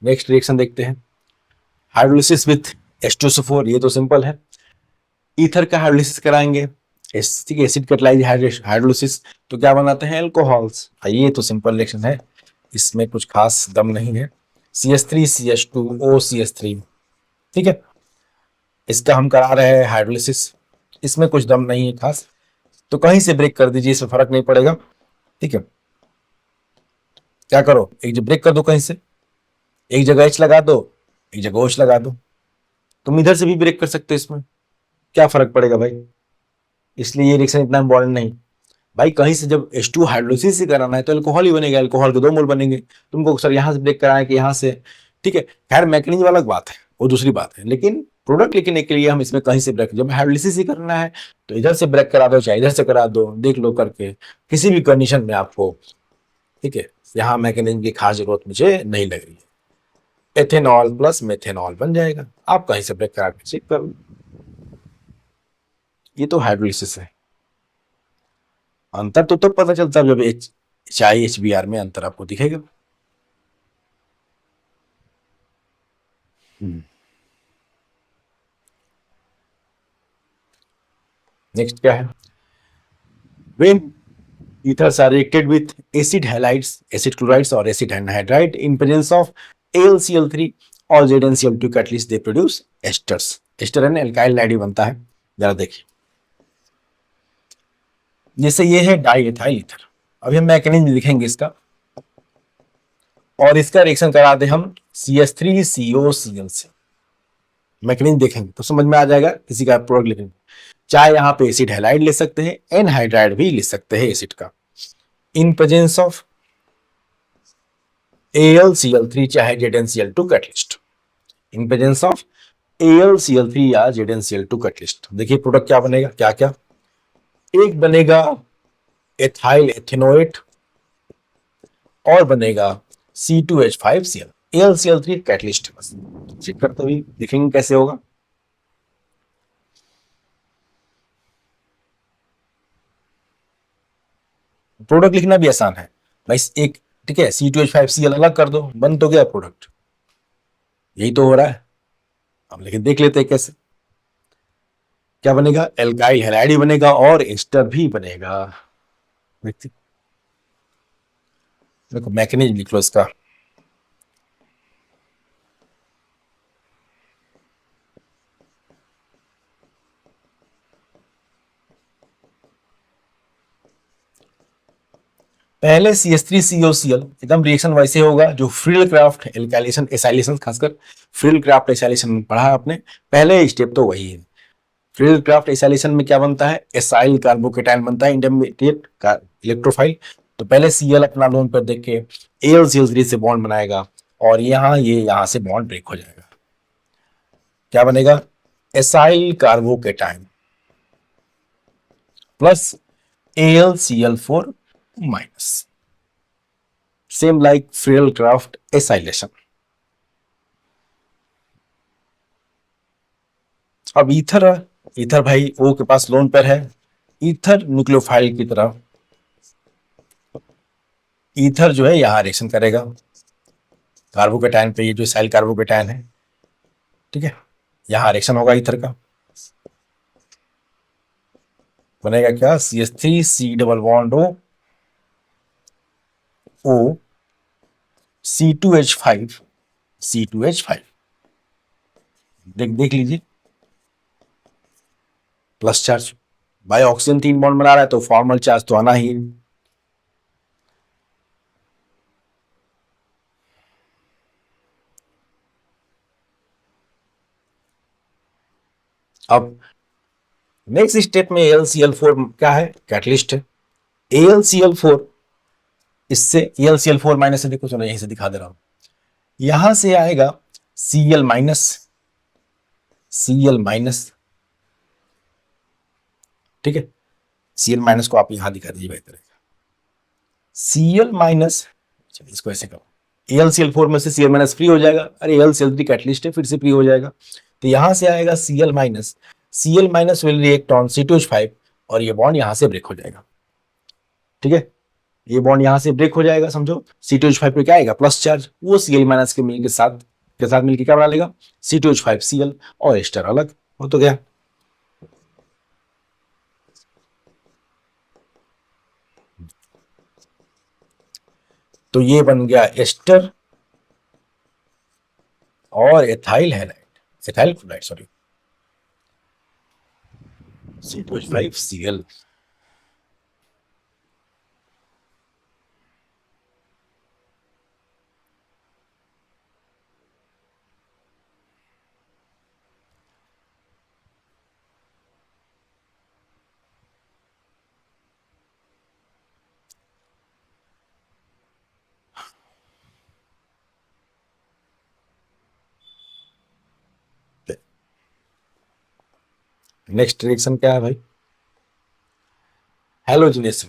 नेक्स्ट रिएक्शन देखते हैं, हाइड्रोलिसिस विथ H2SO4। ये तो सिंपल है, ईथर का हाइड्रोलिसिस कराएंगे, एसिटिक एसिड कैटालाइज हाइड्रोलिसिस, तो क्या बनाते हैं? एल्कोहल्स। ये तो सिंपल रिएक्शन है, इसमें कुछ खास दम नहीं है। CH3 CH2 OCH3, ठीक है, इसका हम करा रहे हैं हाइड्रोलिसिस, इसमें कुछ दम नहीं है खास, तो कहीं से ब्रेक कर दीजिए, इसमें फर्क नहीं पड़ेगा, ठीक है। क्या करो, एक जगह ब्रेक कर दो, कहीं से एक जगह H लगा दो, एक जगह OH लगा दो, तुम इधर से भी ब्रेक कर सकते हो, इसमें क्या फर्क पड़ेगा भाई? इसलिए ये रिएक्शन इतना इंपॉर्टेंट नहीं भाई। कहीं से जब H2 हाइड्रोलिसिस ही कराना है तो अल्कोहल ही बनेगा, अल्कोहल के 2 मोल बनेंगे। तुमको सर यहां से ब्रेक कराना है कि यहां से, ठीक है, खैर मैकेनिज्म अलग बात है, वो दूसरी बात है, लेकिन प्रोडक्ट लिखने के लिए हम इसमें कहीं से ब्रेक, जब हाइड्रोलिसिस ही करना है तो इधर से ब्रेक करा दो चाहे इधर से करा दो, देख लो करके किसी भी कंडीशन में आपको, ठीक है। यहाँ मैकेनिज्म की खास जरूरत मुझे नहीं लग रही है। एथेनॉल प्लस मेथेनॉल बन जाएगा, आप कहीं से ब्रेक करा के चेक कर लो। ये तो हाइड्रोलिसिस है। अंतर तो तब पता चलता है जब HI HBr में अंतर आपको दिखेगा। नेक्स्ट क्या है, when ethers are reacted with acid halides, acid chlorides or acid anhydride in presence of AlCl3 or ZnCl2 catalyst, they produce esters। Ester an alkyl नाइडी बनता है, जरा देखिए, जैसे ये है डाई एथाइल ईथर। अभी हम मैकेनिज्म लिखेंगे इसका, और इसका रिएक्शन करा दे हम CH3COCl से, मैकेनिज्म देखेंगे तो समझ में आ जाएगा किसी का प्रोडक्ट लिखेंगे। चाहे यहाँ पे एसिड हैलाइड ले सकते हैं, एनहाइड्राइड भी ले सकते हैं एसिड का, इन प्रेजेंस ऑफ AlCl3 चाहे ZnCl2 catalyst, in presence of AlCl3 या ZnCl2 कैटलिस्ट। देखिए प्रोडक्ट क्या बनेगा, क्या क्या, एक बनेगा एथाइल एथेनोएट और बनेगा C2H5Cl, AlCl3 कैटलिस्ट। बस चेक करते हुए देखेंगे कैसे होगा। प्रोडक्ट लिखना भी आसान है भाई, एक, ठीक है, C2H5Cl अलग कर दो, बन तो गया प्रोडक्ट, यही तो हो रहा है। अब लेकिन देख लेते हैं कैसे, क्या बनेगा, एल्काइल हैलाइड ही बनेगा और एस्टर भी बनेगा। देखो मैकेनिज्म लिख लो इसका, पहले CH3COCl एकदम रिएक्शन वैसे होगा जो फ्रिल क्राफ्ट एल्काइलेशन एसाइलेशन, खासकर फ्रिल क्राफ्ट एसाइलेशन पढ़ा आपने, पहले स्टेप तो वही है। फ्रिल क्राफ्ट एसाइलेशन में क्या बनता है, एसाइल कार्बोकेटायन बनता है, इंटरमीडिएट इलेक्ट्रोफाइल। तो पहले Cl अपना लोन पर देख के AlCl3 से बॉन्ड बनाएगा और यहां से बॉन्ड ब्रेक हो जाएगा, क्या बनेगा, acyl carbocation plus AlCl4 minus, same like frill Crafts acylation. अब ईथर, ईथर भाई O के पास लोन पर है, ईथर न्यूक्लियोफाइल की तरह, ईथर जो है यहां रिएक्शन करेगा कार्बोकेटायन पे, ये जो एसाइल कार्बोकेटायन है, ठीक है, यहां रिएक्शन होगा ईथर का, बनेगा क्या, CH3 C double bond O C2H5 C2H5, देख लीजिए प्लस चार्ज, भाई ऑक्सीजन 3 बॉन्ड बना रहा है तो फॉर्मल चार्ज तो आना ही है। अब नेक्स्ट स्टेप में AlCl4 क्या है, कैटलिस्ट है। AlCl4 इससे AlCl4 माइनस से, देखो चलो यहीं से दिखा दे रहा हूं, यहां से आएगा Cl माइनस, Cl माइनस, ठीक है, Cl माइनस को आप यहां दिखा दीजिए बेहतर रहेगा, Cl माइनस, चलिए इसको ऐसे करो, AlCl4 में से Cl माइनस फ्री हो जाएगा, अरे AlCl3 कैटलिस्ट है फिर से फ्री हो जाएगा, तो यहां से आएगा Cl minus, Cl minus will react on C2H5 और ये बॉन्ड यहां से ब्रेक हो जाएगा, ठीक है, ये बॉन्ड यहां से ब्रेक हो जाएगा, समझो C2H5 पे क्या आएगा, प्लस चार्ज, वो Cl माइनस के साथ मिलकर क्या बना लेगा, C2H5Cl और एस्टर अलग हो तो गया। तो ये बन गया एस्टर और ethyl halide, ethyl chloride sorry, C2H5Cl। Next reaction क्या है भाई, हेलोजिनेशन,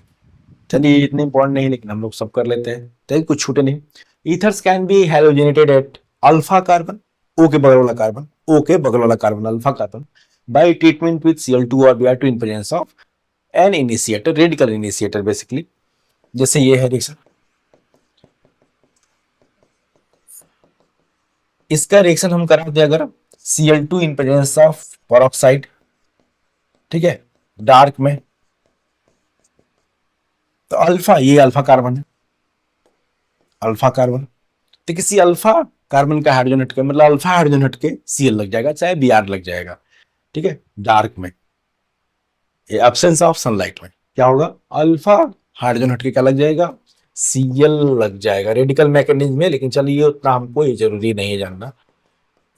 चलिए इतने इंपॉर्टेंट नहीं लेकिन हम लोग सब कर लेते हैं, तो कुछ छूटे नहीं। Ethers can be halogenated at alpha carbon, O के बगल वाला कार्बन, O के बगल वाला carbon alpha carbon, by treatment with Cl2 और Br2 in presence of an initiator, radical initiator basically, जैसे ये है रिएक्शन, इसका रिएक्शन हम कराते हैं अगर Cl2 in presence of peroxide, ठीक है, डार्क में, तो अल्फा, ये अल्फा कार्बन है, अल्फा कार्बन, तो किसी अल्फा कार्बन का हाइड्रोजन हटके, मतलब अल्फा हाइड्रोजन हटके Cl लग जाएगा, चाहे Br लग जाएगा, ठीक है, डार्क में, एब्सेंस ऑफ सनलाइट में क्या होगा, अल्फा हाइड्रोजन हटके क्या लग जाएगा, Cl लग जाएगा, रेडिकल मैकेनिज्म में, लेकिन चलिए उतना हमको ये जरूरी नहीं है जानना,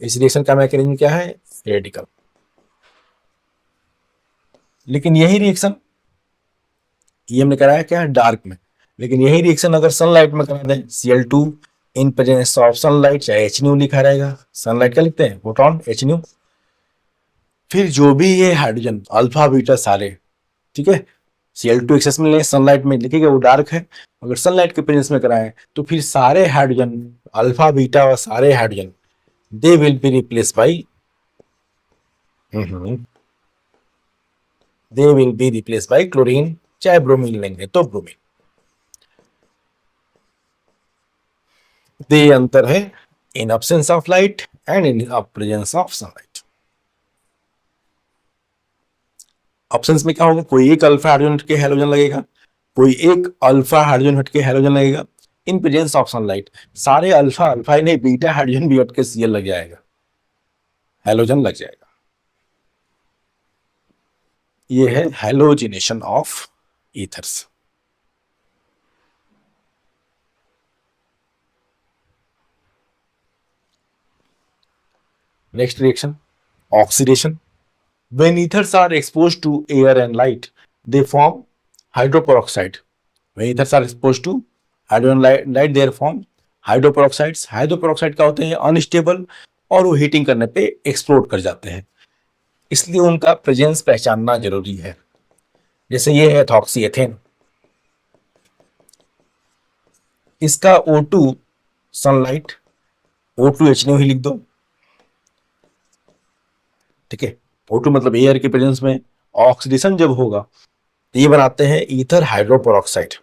इस रिएक्शन का मैकेनिज्म क्या है, रेडिकल, लेकिन यही रिएक्शन ये हमने कराया क्या है, डार्क में, लेकिन यही रिएक्शन अगर सनलाइट में करा दें, Cl2 in presence of sunlight, चाहे HNu लिखा रहेगा, सनलाइट क्या लिखते हैं, फोटोन HNu, फिर जो भी ये हाइड्रोजन अल्फा बीटा सारे, ठीक है, Cl2 एक्सेस में ले, सनलाइट में लिखेगा वो डार्क है, अगर सनलाइट के प्रेजेंस में कराएं तो फिर सारे हाइड्रोजन अल्फा बीटा और सारे hydrogen they will be replace by, they will be replace by chlorine, चाहे ब्रोमीन लेंगे तो ब्रोमीन, दे अंतर है इन absence of light and in presence of sunlight. Options में क्या होगा, कोई एक अल्फा हाइड्रोजन हटके हैलोजन लगेगा, कोई एक अल्फा हाइड्रोजन हटके हैलोजन लगेगा, इन प्रेजेंस ऑफ सनलाइट सारे अल्फा अल्फा ही नहीं, बीटा हाइड्रोजन भी हटके Cl लग जाएगा, हैलोजन लग जाएगा, ये है halogenation of ethers. Next reaction oxidation. When ethers are exposed to air and light, they form hydroperoxide. When ethers are exposed to air and light, they form hydroperoxides. Hydroperoxide क्या होते हैं? अनस्टेबल, और वो हीटिंग करने पे एक्सप्लोड कर जाते हैं, इसलिए उनका प्रेजेंस पहचानना जरूरी है। जैसे ये है एथॉक्सी एथेन, इसका O2 सनलाइट, O2H ही लिख दो, ठीक है। O2 मतलब एयर के प्रेजेंस में ऑक्सीडेशन जब होगा तो ये बनाते हैं ईथर हाइड्रोपेरोक्साइड।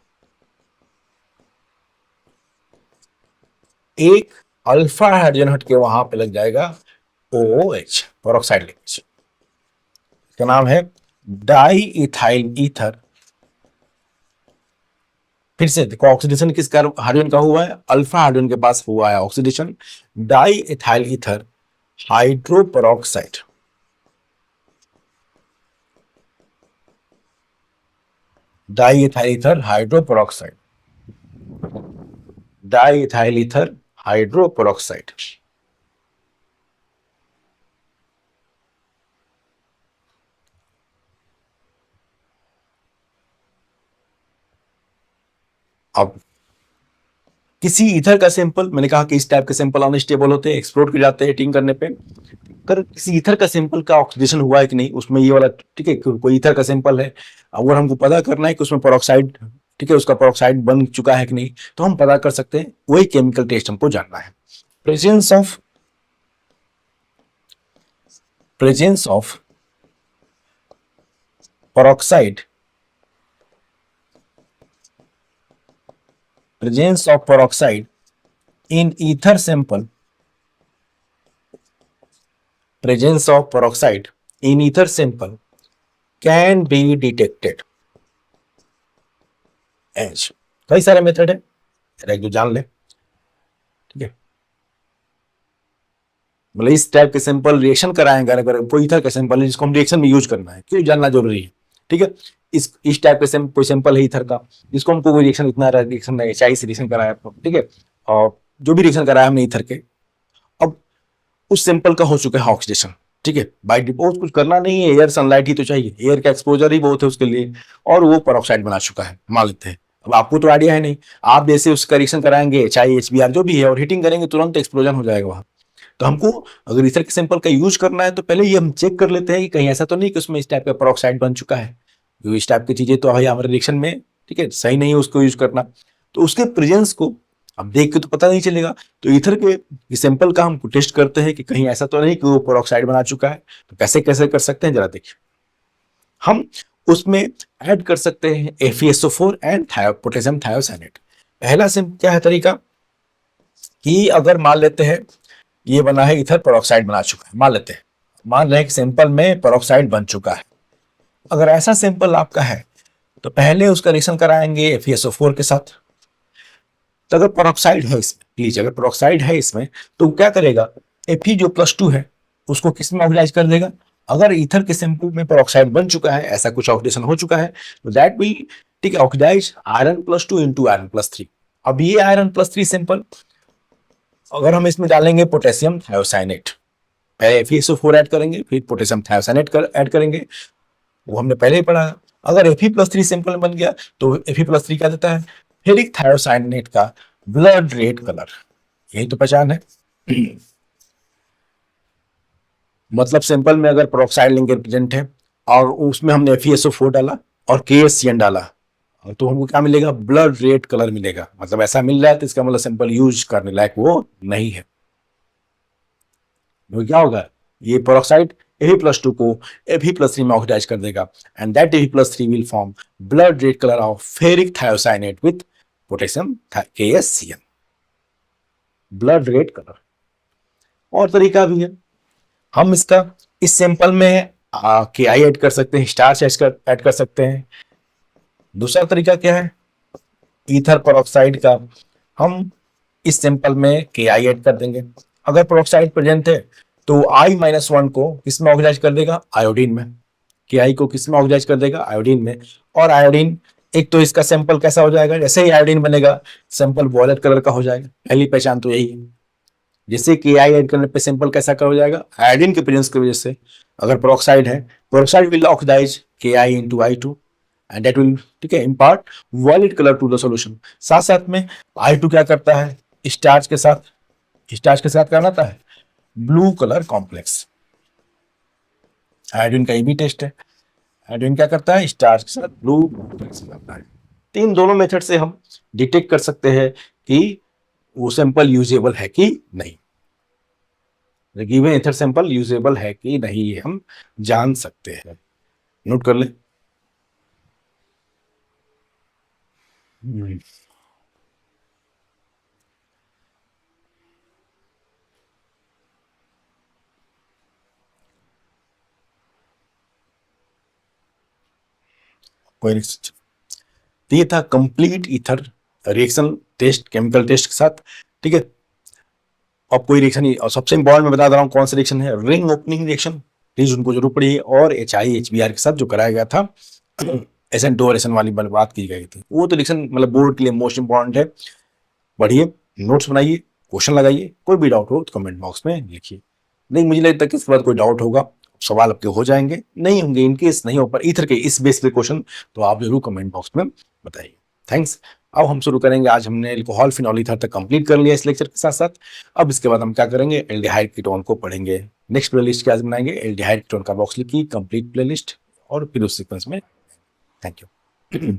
एक अल्फा हाइड्रोजन हट के वहां पे लग जाएगा OH, पेरोक्साइड लिंकेज। इसका नाम है डाई इथाइल ईथर। फिर से देखो ऑक्सीडेशन किस हाइड्रोजन का हुआ है? अल्फा हाइड्रोजन के पास हुआ है oxidation, di ethyl ether hydroperoxide. Diethyl ether hydroperoxide, diethyl ether hydroperoxide. अब किसी ईथर का सैंपल, मैंने कहा कि इस टाइप के सैंपल अनस्टेबल होते हैं, एक्सप्लोड कर जाते हैं हीटिंग करने पे। अगर किसी ईथर का सैंपल का ऑक्सीडेशन हुआ है कि नहीं, उसमें ये वाला, ठीक है, कोई ईथर का सैंपल है, अगर हमको पता करना है कि उसमें पेरोक्साइड, ठीक है, उसका पेरोक्साइड बन चुका है कि नहीं, तो हम पता कर सकते हैं, वही केमिकल टेस्ट हमको जानना है। Presence of peroxide, presence of peroxide in ether sample, presence of peroxide in ether sample can be detected as, कई सारे मेथड है, एक जो जान ले, ठीक है। मतलब इस टाइप के सैंपल रिएक्शन कराएंगे, अगर कोई ईथर का सैंपल है जिसको हम रिएक्शन में यूज करना है, क्यों जानना जरूरी है, ठीक है। इस टाइप के कोई सैंपल है ईथर का, जिसको हमको कोई रिएक्शन, इतना रिएक्शन नहीं चाहिए, से रिएक्शन कराया, ठीक है, और जो भी रिएक्शन कराया हमने ईथर के, अब उस सैंपल का हो चुका है ऑक्सीडेशन, ठीक है, बाय डिपोज कुछ करना नहीं है, एयर सनलाइट ही तो चाहिए, एयर का एक्सपोजर ही बहुत है उसके लिए, और वो पेरोक्साइड बना चुका है, मान लेते हैं। अब आपको तो आइडिया है नहीं, आप जैसे उसका रिएक्शन कराएंगे, चाहे HBr जो भी है, और हीटिंग करेंगे, तुरंत एक्सप्लोजन हो जाएगा वहां। तो हमको अगर ईथर के सैंपल का यूज करना है, तो पहले ये हम चेक कर लेते हैं कि कहीं ऐसा तो नहीं कि उसमें इस टाइप का पेरोक्साइड बन चुका है, क्योंकि इस टाइप की चीजें तो हमारे रिएक्शन में, ठीक है, सही नहीं है उसको यूज करना। तो उसके प्रेजेंस को अब देख के तो पता नहीं चलेगा, तो ईथर के सैंपल का हम टेस्ट करते हैं कि कहीं ऐसा तो नहीं कि वो पेरोक्साइड बना चुका है। तो कैसे कैसे कर सकते हैं, जरा देखिए। हम उसमें ऐड कर सकते हैं FeSO4 एंड पोटेशियम थायोसाइनेट। पहला क्या है तरीका, कि अगर मान लेते हैं ये बना है ईथर, पेरोक्साइड बना चुका है, मान लेते हैं, मान रहे हैं कि सैंपल में पेरोक्साइड बन चुका है। अगर ऐसा सैंपल आपका है, तो पहले उसका रिएक्शन कराएंगे FeSO4 के साथ। तो अगर पेरोक्साइड है इसमें, प्लीज, अगर पेरोक्साइड है इसमें, तो क्या करेगा, Fe जो +2 है उसको किस में ऑक्सीडाइज कर देगा। अगर ईथर के सैंपल में पेरोक्साइड बन चुका है, ऐसा कुछ ऑक्सीडेशन हो चुका है, तो दैट विल, ठीक है, ऑक्सीडाइज Iron+2 इंटू Iron+3। अब ये Iron+3 सैंपल अगर हम इसमें डालेंगे पोटेशियम थायोसाइनेट, पहले FeSO4 ऐड करेंगे, फिर पोटेशियम थायोसाइनेट ऐड करेंगे, वो हमने पहले ही पढ़ा। अगर Fe+3 सिंपल बन गया, तो Fe+3 क्या देता है, फेरिक थायोसाइनेट का ब्लड रेड कलर, यही तो पहचान है। मतलब सिंपल में अगर पेरोक्साइड लिंकेज प्रेजेंट है और उसमें हमने FeSO4 डाला और KSCN डाला, तो हमको क्या मिलेगा, ब्लड रेड कलर मिलेगा। मतलब ऐसा मिल रहा है तो इसका मतलब सिंपल यूज करने लायक वो नहीं है। तो क्या होगा, ये पेरोक्साइड Fe+2 को Fe+3 में ऑक्सीडाइज कर देगा, and that Fe+3 will form blood red colour of ferric thiocyanate with potassium KSCN, blood red colour. और तरीका भी है, हम इसका इस सैंपल में KI ऐड कर सकते हैं, स्टार्च ऐड कर सकते हैं। दूसरा तरीका क्या है, ईथर पेरोक्साइड का हम इस सैंपल में KI ऐड कर देंगे। अगर पेरोक्साइड प्रेजेंट है तो I-1 को किसमें ऑक्सीडाइज कर देगा, आयोडीन में। KI को किसमें ऑक्सीडाइज कर देगा, आयोडीन में। और आयोडीन, एक तो इसका सैंपल कैसा हो जाएगा, जैसे ही आयोडीन बनेगा सैंपल वॉयलेट कलर का हो जाएगा, पहली पहचान तो यही है। जैसे कि आई ऐड करने पे सिंपल कैसा का हो जाएगा, आयोडीन के प्रेजेंस की वजह से अगर पेरोक्साइड है, peroxide will oxidize Ki into I2 and that will, ठीक है, impart violet colour to the solution. साथ साथ में I2 क्या करता है, स्टार्च के साथ क्या बनाता है, ब्लू कलर कॉम्प्लेक्स। आयोडीन का ये भी टेस्ट है, आयोडीन क्या करता है, स्टार्च के साथ ब्लू कॉम्प्लेक्स बनाता है। इन दोनों मेथड से हम डिटेक्ट कर सकते हैं कि वो सैंपल यूजेबल है कि नहीं, गिवन एथर सैंपल यूजेबल है कि नहीं, ये हम जान सकते हैं। नोट कर ले। कोई रिएक्शन, तो ये था complete ether reaction test, chemical test के साथ, ठीक है। अब कोई रिएक्शन नहीं, और सबसे इंपॉर्टेंट मैं बता दे रहा हूँ कौन सा रिएक्शन है, रिंग ओपनिंग रिएक्शन, प्लीज उनको जरूर पढ़िए। और HiHBr के साथ जो कराया गया था SN2 और SN वाली बात की गई थी, वो तो रिएक्शन मतलब बोर्ड के लिए मोस्ट इंपॉर्टेंट है। पढ़िए, नोट्स बनाइए, क्वेश्चन लगाइए, कोई भी डाउट हो तो कमेंट बॉक्स में लिखिए। नहीं, मुझे लगता है कि इसके बाद कोई डाउट होगा, सवाल आपके हो जाएंगे, नहीं होंगे इनकेस नहीं हो पर ईथर के इस बेस पे क्वेश्चन, तो आप जरूर कमेंट बॉक्स में बताइए। थैंक्स। अब हम शुरू करेंगे, आज हमने एल्कोहल फिनॉल ईथर तक कंप्लीट कर लिया इस लेक्चर के साथ साथ। अब इसके बाद हम क्या करेंगे, एल्डिहाइड कीटोन को पढ़ेंगे। नेक्स्ट प्लेलिस्ट क्या बनाएंगे, एल्डिहाइड कीटोन का बॉक्स लिखिए कंप्लीट प्लेलिस्ट, और फिर उस सीक्वेंस में। Thank you.